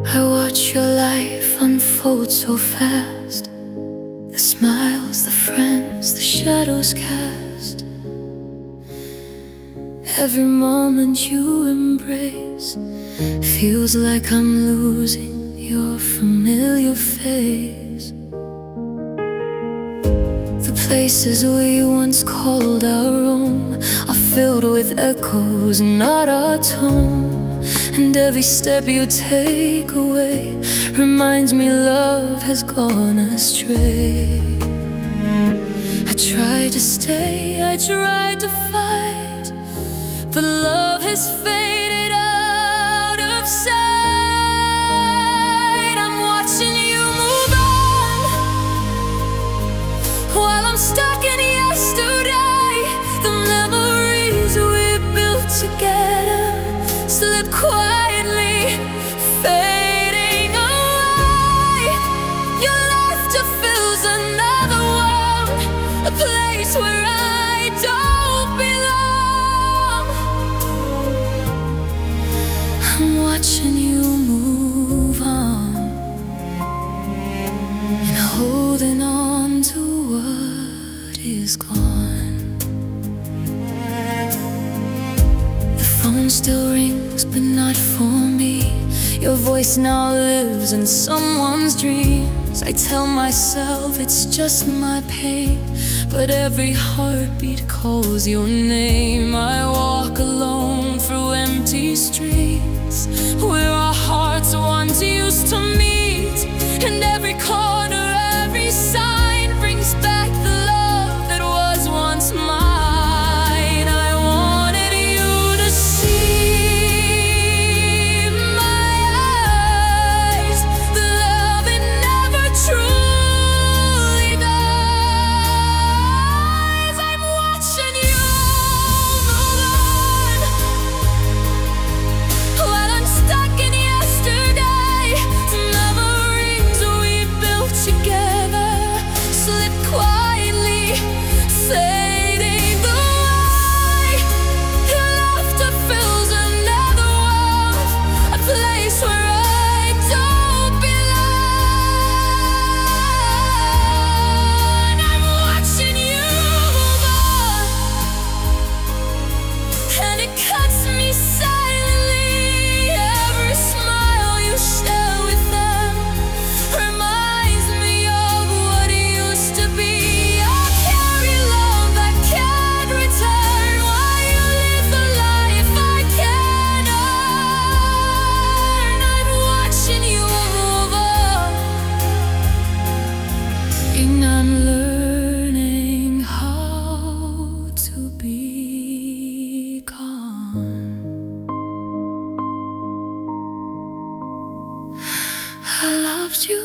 Speaker 1: I watch your life unfold so fast, the smiles, the friends, the shadows cast. Every moment you embrace feels like I'm losing your familiar face. The places we once called our own are filled with echoes, not our tone. And every step you take away reminds me love has gone astray. I tried to stay, I tried to fight, but love has faded out of sight. I'm watching you move on while I'm stuck in yesterday. The memories we built together slip quietly, fading away. Your laughter fills another world, a place where I don't belong. I'm watching you move on and holding on to what is gone. The phone still rings, but not for me. Your voice now lives in someone's dreams. I tell myself it's just my pain, but every heartbeat calls your name. I walk alone through empty streets where our hearts once used to meet, and every corner, every sign brings back the love that was once mine. I wanted you to see my eyes, the love it never truly dies. I'm watching you move on while I'm stuck in yesterday. Memories we built together slip quietly, fading away. Your laughter fills another world, a place where I don't belong. I'm watching you move on, and it cuts me silently. Every smile you share with them reminds me of what it used to be. I'll carry love I can't return while you live the life I can't earn. I'm watching you move on, and I'm learning how to be gone. I loved you,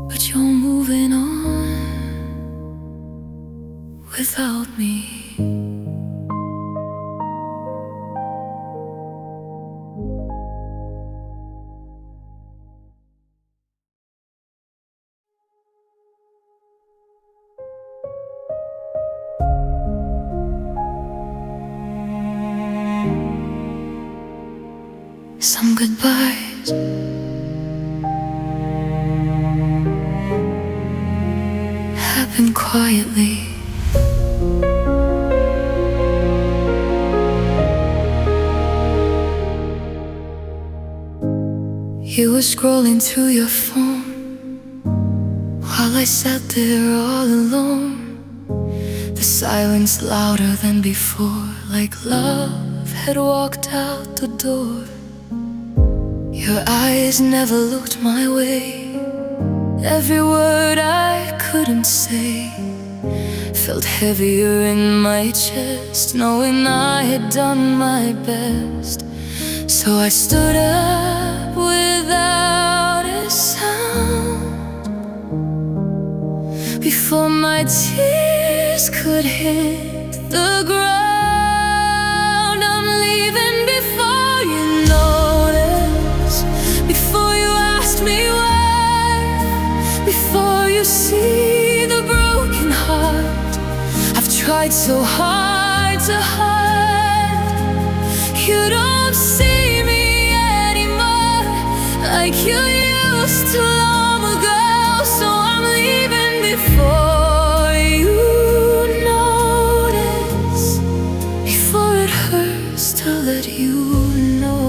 Speaker 1: but you're moving on without me. Some goodbyes happen quietly. You were scrolling through your phone while I sat there all alone. The silence louder than before, like love had walked out the door. Your eyes never looked my way. Every word I couldn't say felt heavier in my chest, knowing I had done my best. So I stood up without a sound before my tears could hit the ground. I'm leaving before you notice, before you asked me why, before you see the broken heart I've tried so hard to hide. You don't see me anymore like you used to long ago. So I'm leaving before you notice, before it hurts to let you know.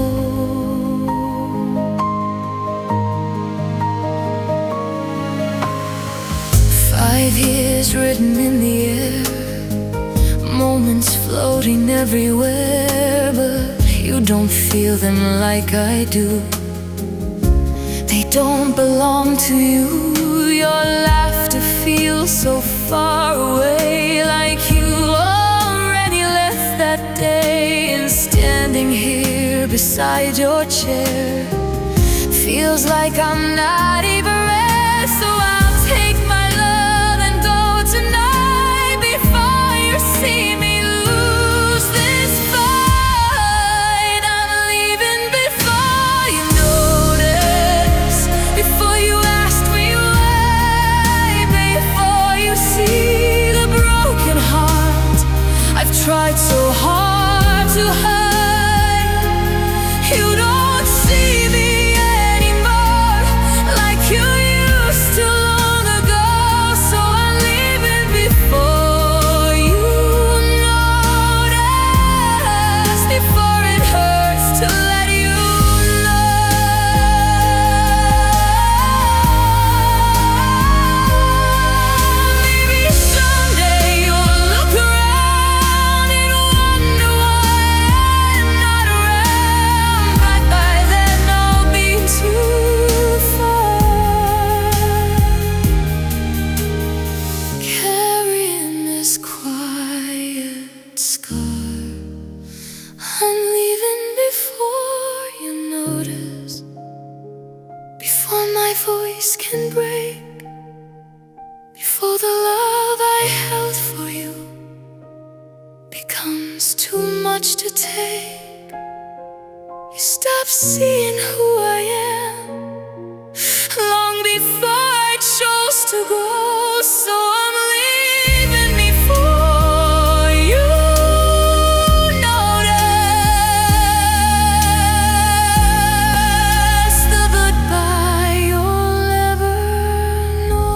Speaker 1: 5 years written in the air, moments floating everywhere, but you don't feel them like I do. They don't belong to you. Your laughter feels so far away, like you are beside your chair. Feels like I'm not even ready, so I'll take my love and go tonight before you see me lose this fight. I'm leaving before you notice, before you ask me why, before you see the broken heart I've tried so hard to hide. You don't see me anymore like you used to long ago, so I'm leaving before you notice, before it hurts to let you know. Maybe someday you'll look around and wonder why I'm not around, but by then I'll be too far. Carrying this quiet scar, I'm leaving before you notice, before my voice can break, before the love I held for you becomes too much to take. You stop seeing who I am long before I chose to go, so I'm leaving before you notice the goodbye you'll ever know.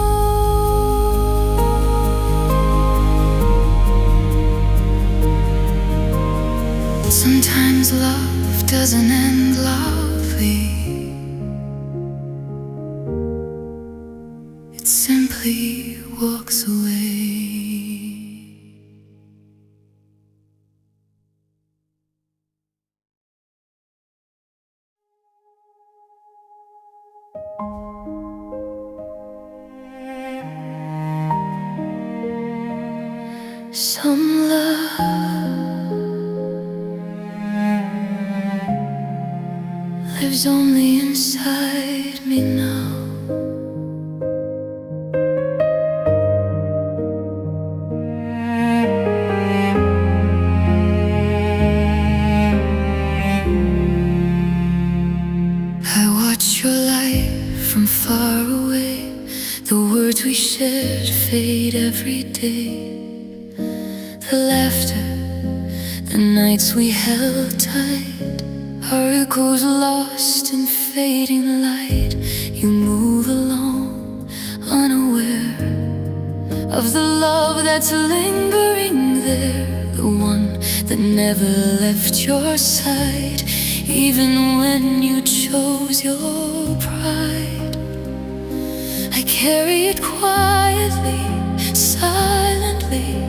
Speaker 1: Sometimes love doesn't end lovely, it simply walks away. Some love lives only inside me now. I watch your light from far away, the words we shared fade every day. The laughter, the nights we held tight, our echoes lost in fading light. You move along, unaware of the love that's lingering there, the one that never left your side, even when you chose your pride. I carry it quietly, silently,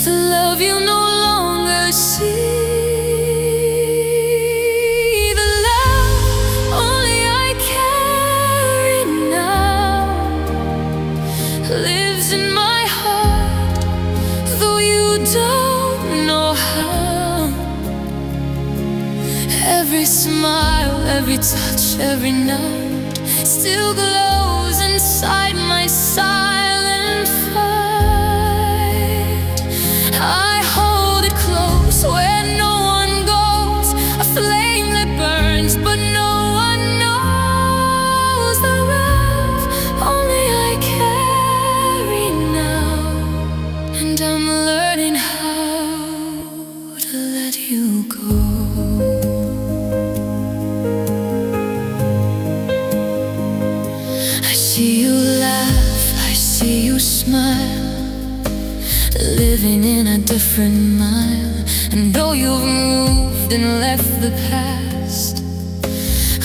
Speaker 1: the love you no longer see. The love only I carry now lives in my heart, though you don't know how. Every smile, every touch, every note still glows inside my silent fight. I hold it close where no one goes, a flame that burns but no one knows. The love only I carry now, and I'm learning how to let you go. I see you laugh, I see you smile, living in a different mile. And though you've moved and left the past,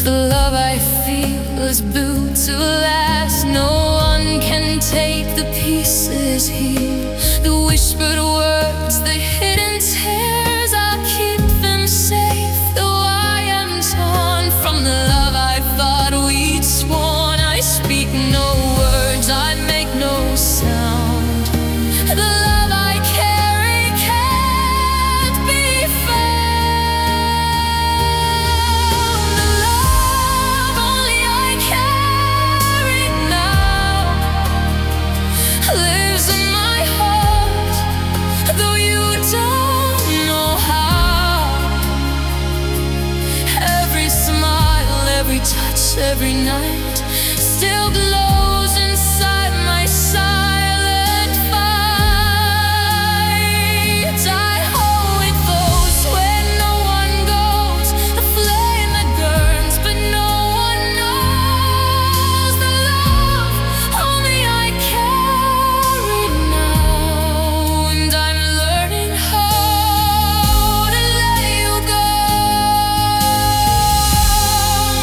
Speaker 1: the love I feel is built to last. No one can take the pieces here, the whispered words, the hidden tears. I'll keep them safe, though I am torn from the love I thought we'd sworn. I speak no words, I make no sound. The love I carry can't be found. every night still glows inside my silent fight. I hold it close where no one goes, the flame that burns but no one knows. The love only I carry now, and I'm learning how to let you go.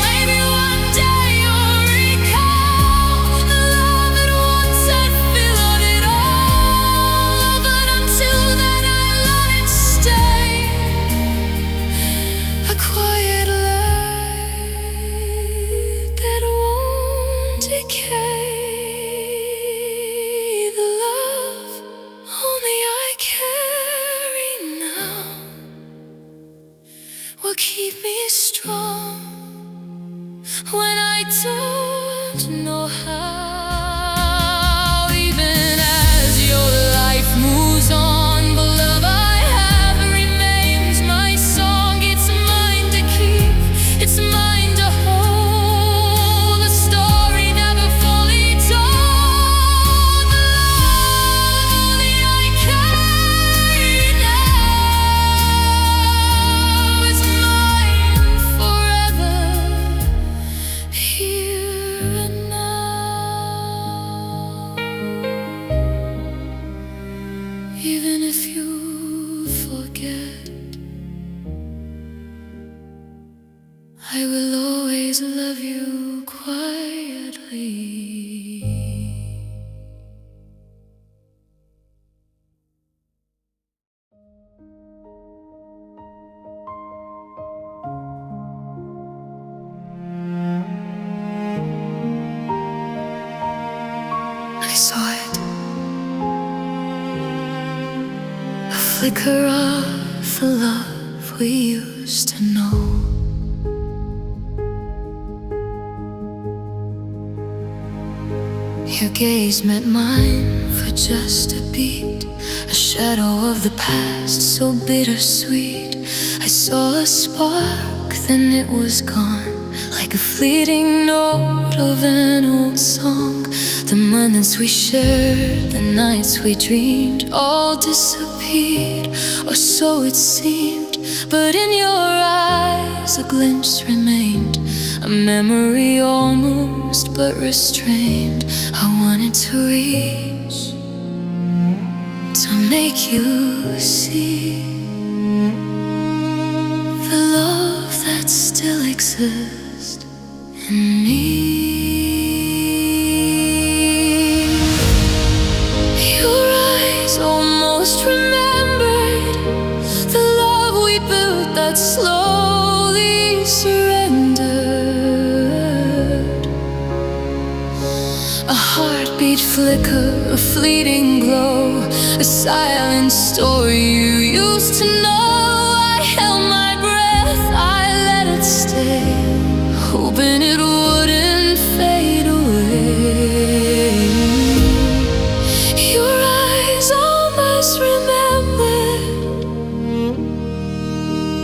Speaker 1: Maybe one day you'll recall the love that once had filled it all, but until then I let it stay, a quiet light that won't decay. The love only I carry now will keep me strong when I don't know how. Even as your life moves on, the love I have remains my song. It's mine to keep, it's mine to hold, a story never fully told. The love only I carry now is mine forever, here and now. Even if you forget, I will always love you quietly. I saw it, a flicker of the love we used to know. Your gaze met mine for just a beat, a shadow of the past so bittersweet. I saw a spark, then it was gone, like a fleeting note of an old song. The moments we shared, the nights we dreamed, all disappeared, or so it seemed. But in your eyes a glimpse remained, a memory almost but restrained. I wanted to reach, to make you see the love that still exists in me. Your eyes almost remembered the love we built that slowly surrendered. A heartbeat flicker, a fleeting glow, a silent story you used to know. I held my breath, I let it stay, hoping it wouldn't fade away. Your eyes almost remembered,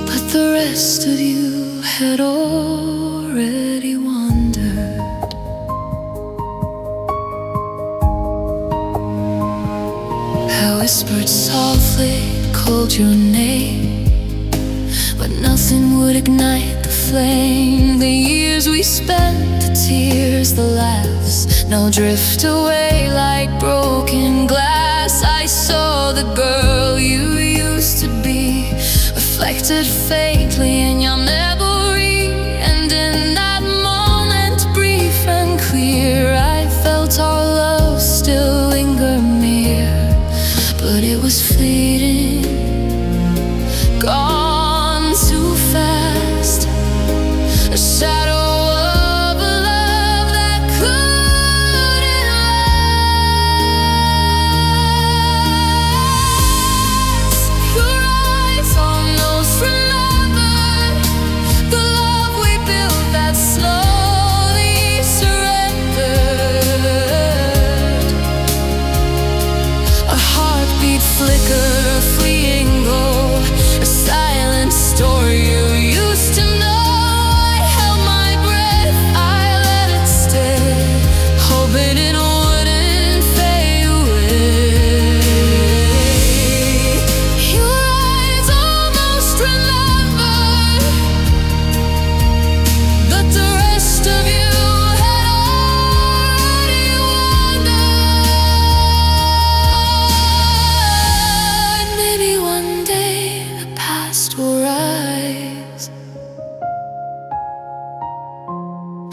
Speaker 1: but the rest of you had already wandered. I whispered softly, called your name, but nothing would ignite the flame. The years we spent, the tears, the laughs, now drift away like broken glass. I saw the girl you used to be, reflected faintly in your memory. And in that moment, brief and clear, I felt our love still linger near. But it was fleeting, gone too fast, a shadow of a love that couldn't last. Your eyes almost remember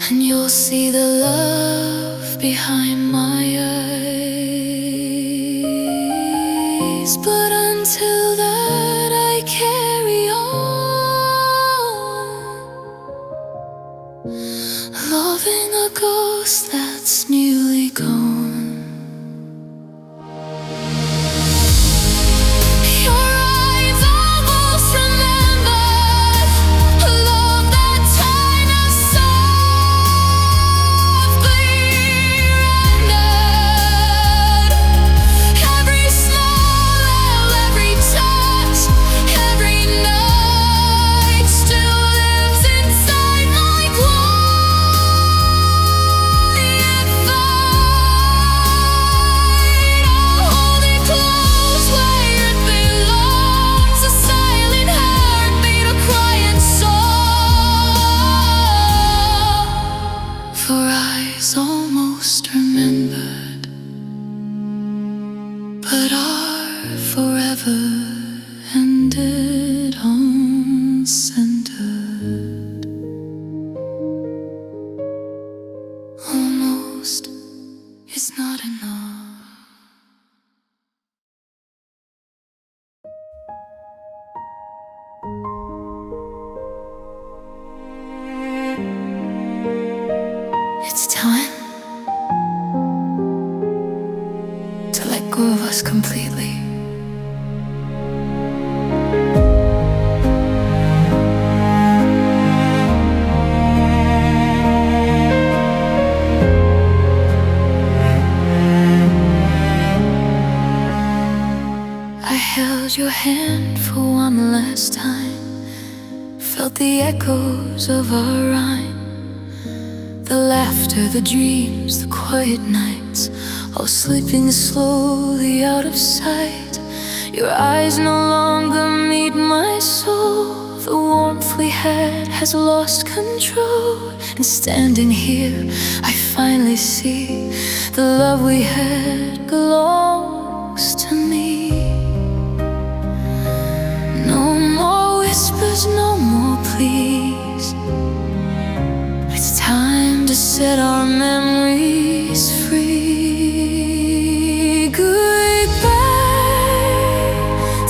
Speaker 1: and you'll see the love behind my eyes. But until that, I carry on, loving a ghost that's newly gone. For eyes almost remembered, but are forever ended uncentered. Almost is not enough. It's time to let go of us completely. I held your hand for one last time, felt the echoes of our rhyme. The laughter, the dreams, the quiet nights, all slipping slowly out of sight. Your eyes no longer meet my soul. The warmth we had has lost control. And standing here, I finally see the love we had belongs to me. No more whispers, no more pleas. It's time to set our memories free. Goodbye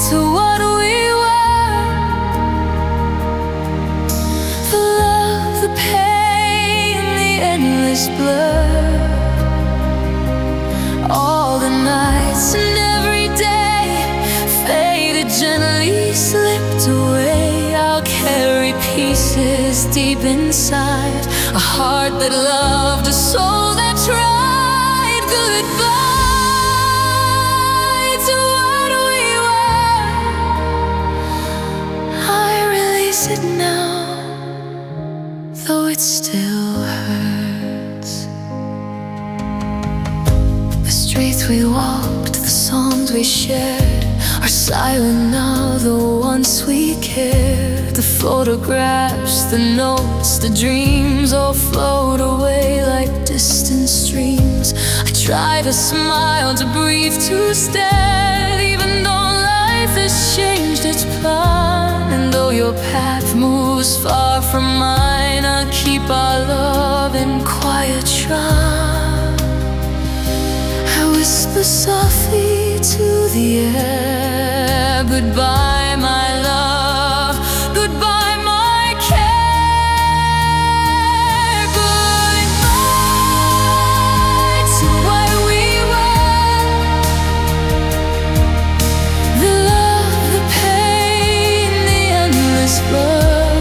Speaker 1: to what we were, the love, the pain, the endless blur. All the nights and every day faded, gently slipped away. I'll carry pieces deep inside, a heart that loved, a soul that tried. Goodbye to what we were. I release it now, though it still hurts. The streets we walked, the songs we shared are silent now, though once we cared. The photographs, the notes, the dreams all float away like distant streams. I try to smile, to breathe, to stare, even though life has changed its plan. And though your path moves far from mine, I'll keep our love in quiet charm. I whisper softly to the air, goodbye my love, goodbye my care. Goodbye to what we were, the love, the pain, the endless blur.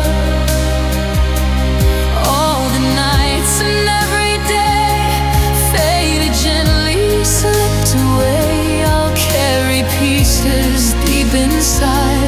Speaker 1: All the nights and every day faded, gently slipped away. I'll carry pieces deep inside,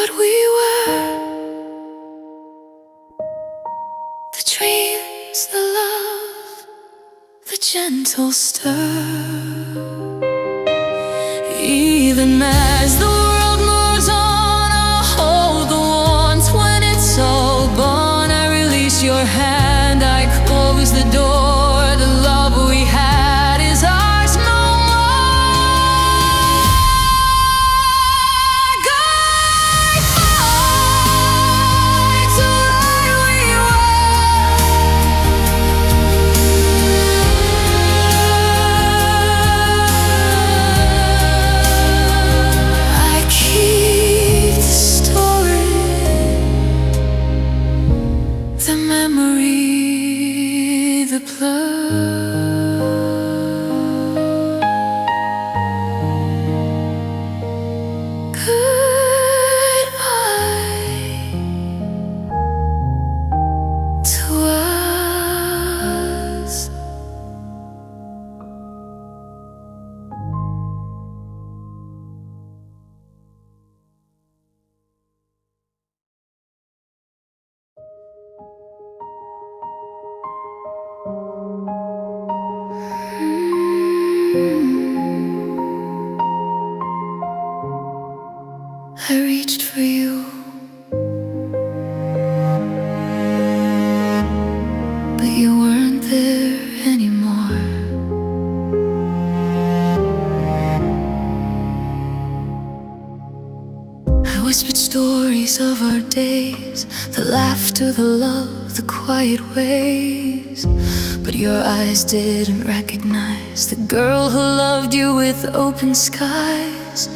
Speaker 1: what we were. The dreams, the love, the gentle stir. Even as the world moves on, I'll hold the warmth when it's all gone. I release your hand, I close the door. The love we had is ours no more. Goodbye to where we were. I keep the story, the memory, the blur. Goodbye to us. I reached for you, but you weren't there anymore. I whispered stories of our days, the laughter, the love, the quiet ways. But your eyes didn't recognize the girl who loved you with open skies.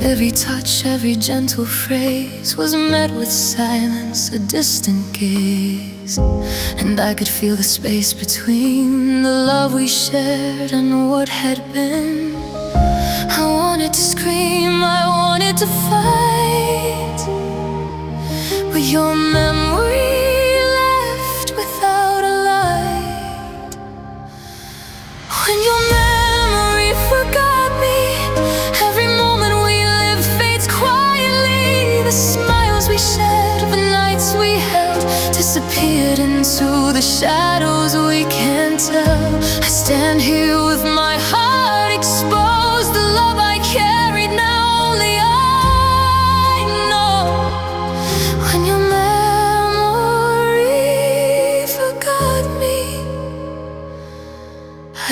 Speaker 1: Every touch, every gentle phrase was met with silence, a distant gaze. And I could feel the space between the love we shared and what had been. I wanted to scream, I wanted to fight, but your memory left without a light. When your memory forgot me, every moment we lived fades quietly. The smiles we shared, the nights we held, disappeared into the shadows we can't tell. I stand here with my heart exposed, the love I carried now only I know. When your memory forgot me,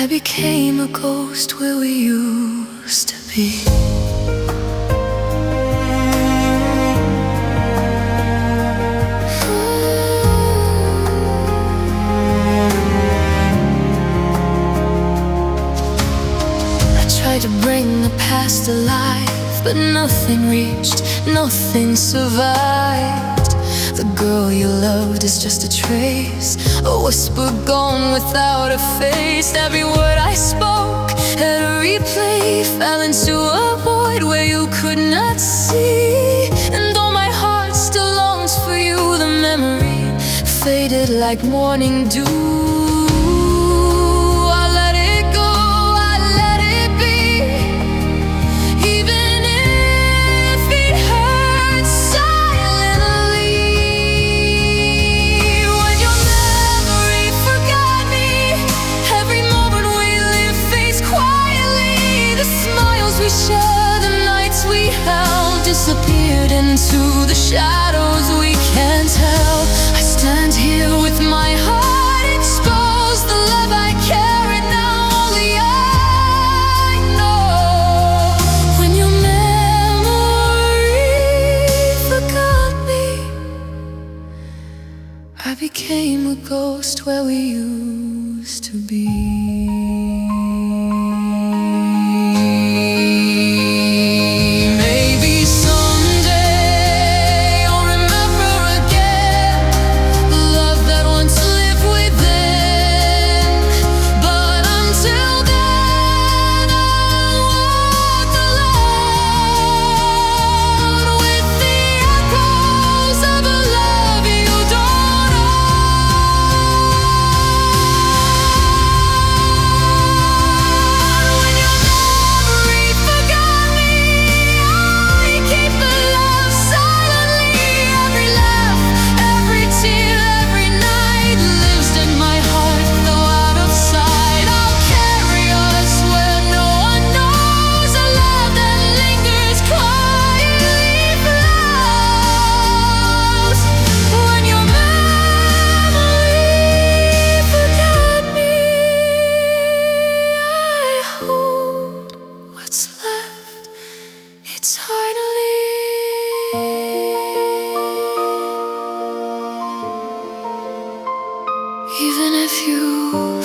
Speaker 1: I became a ghost where we used to be. I tried to bring the past alive, but nothing reached, nothing survived. The girl you loved is just a trace, a whisper gone without a face. Every word I spoke, every replay fell into a void where you could not see. And though my heart still longs for you, the memory faded like morning dew. Disappeared into the shadows we can't help. I stand here with my heart exposed, the love I carried now only I know. When your memory forgot me, I became a ghost where we used to be. with you.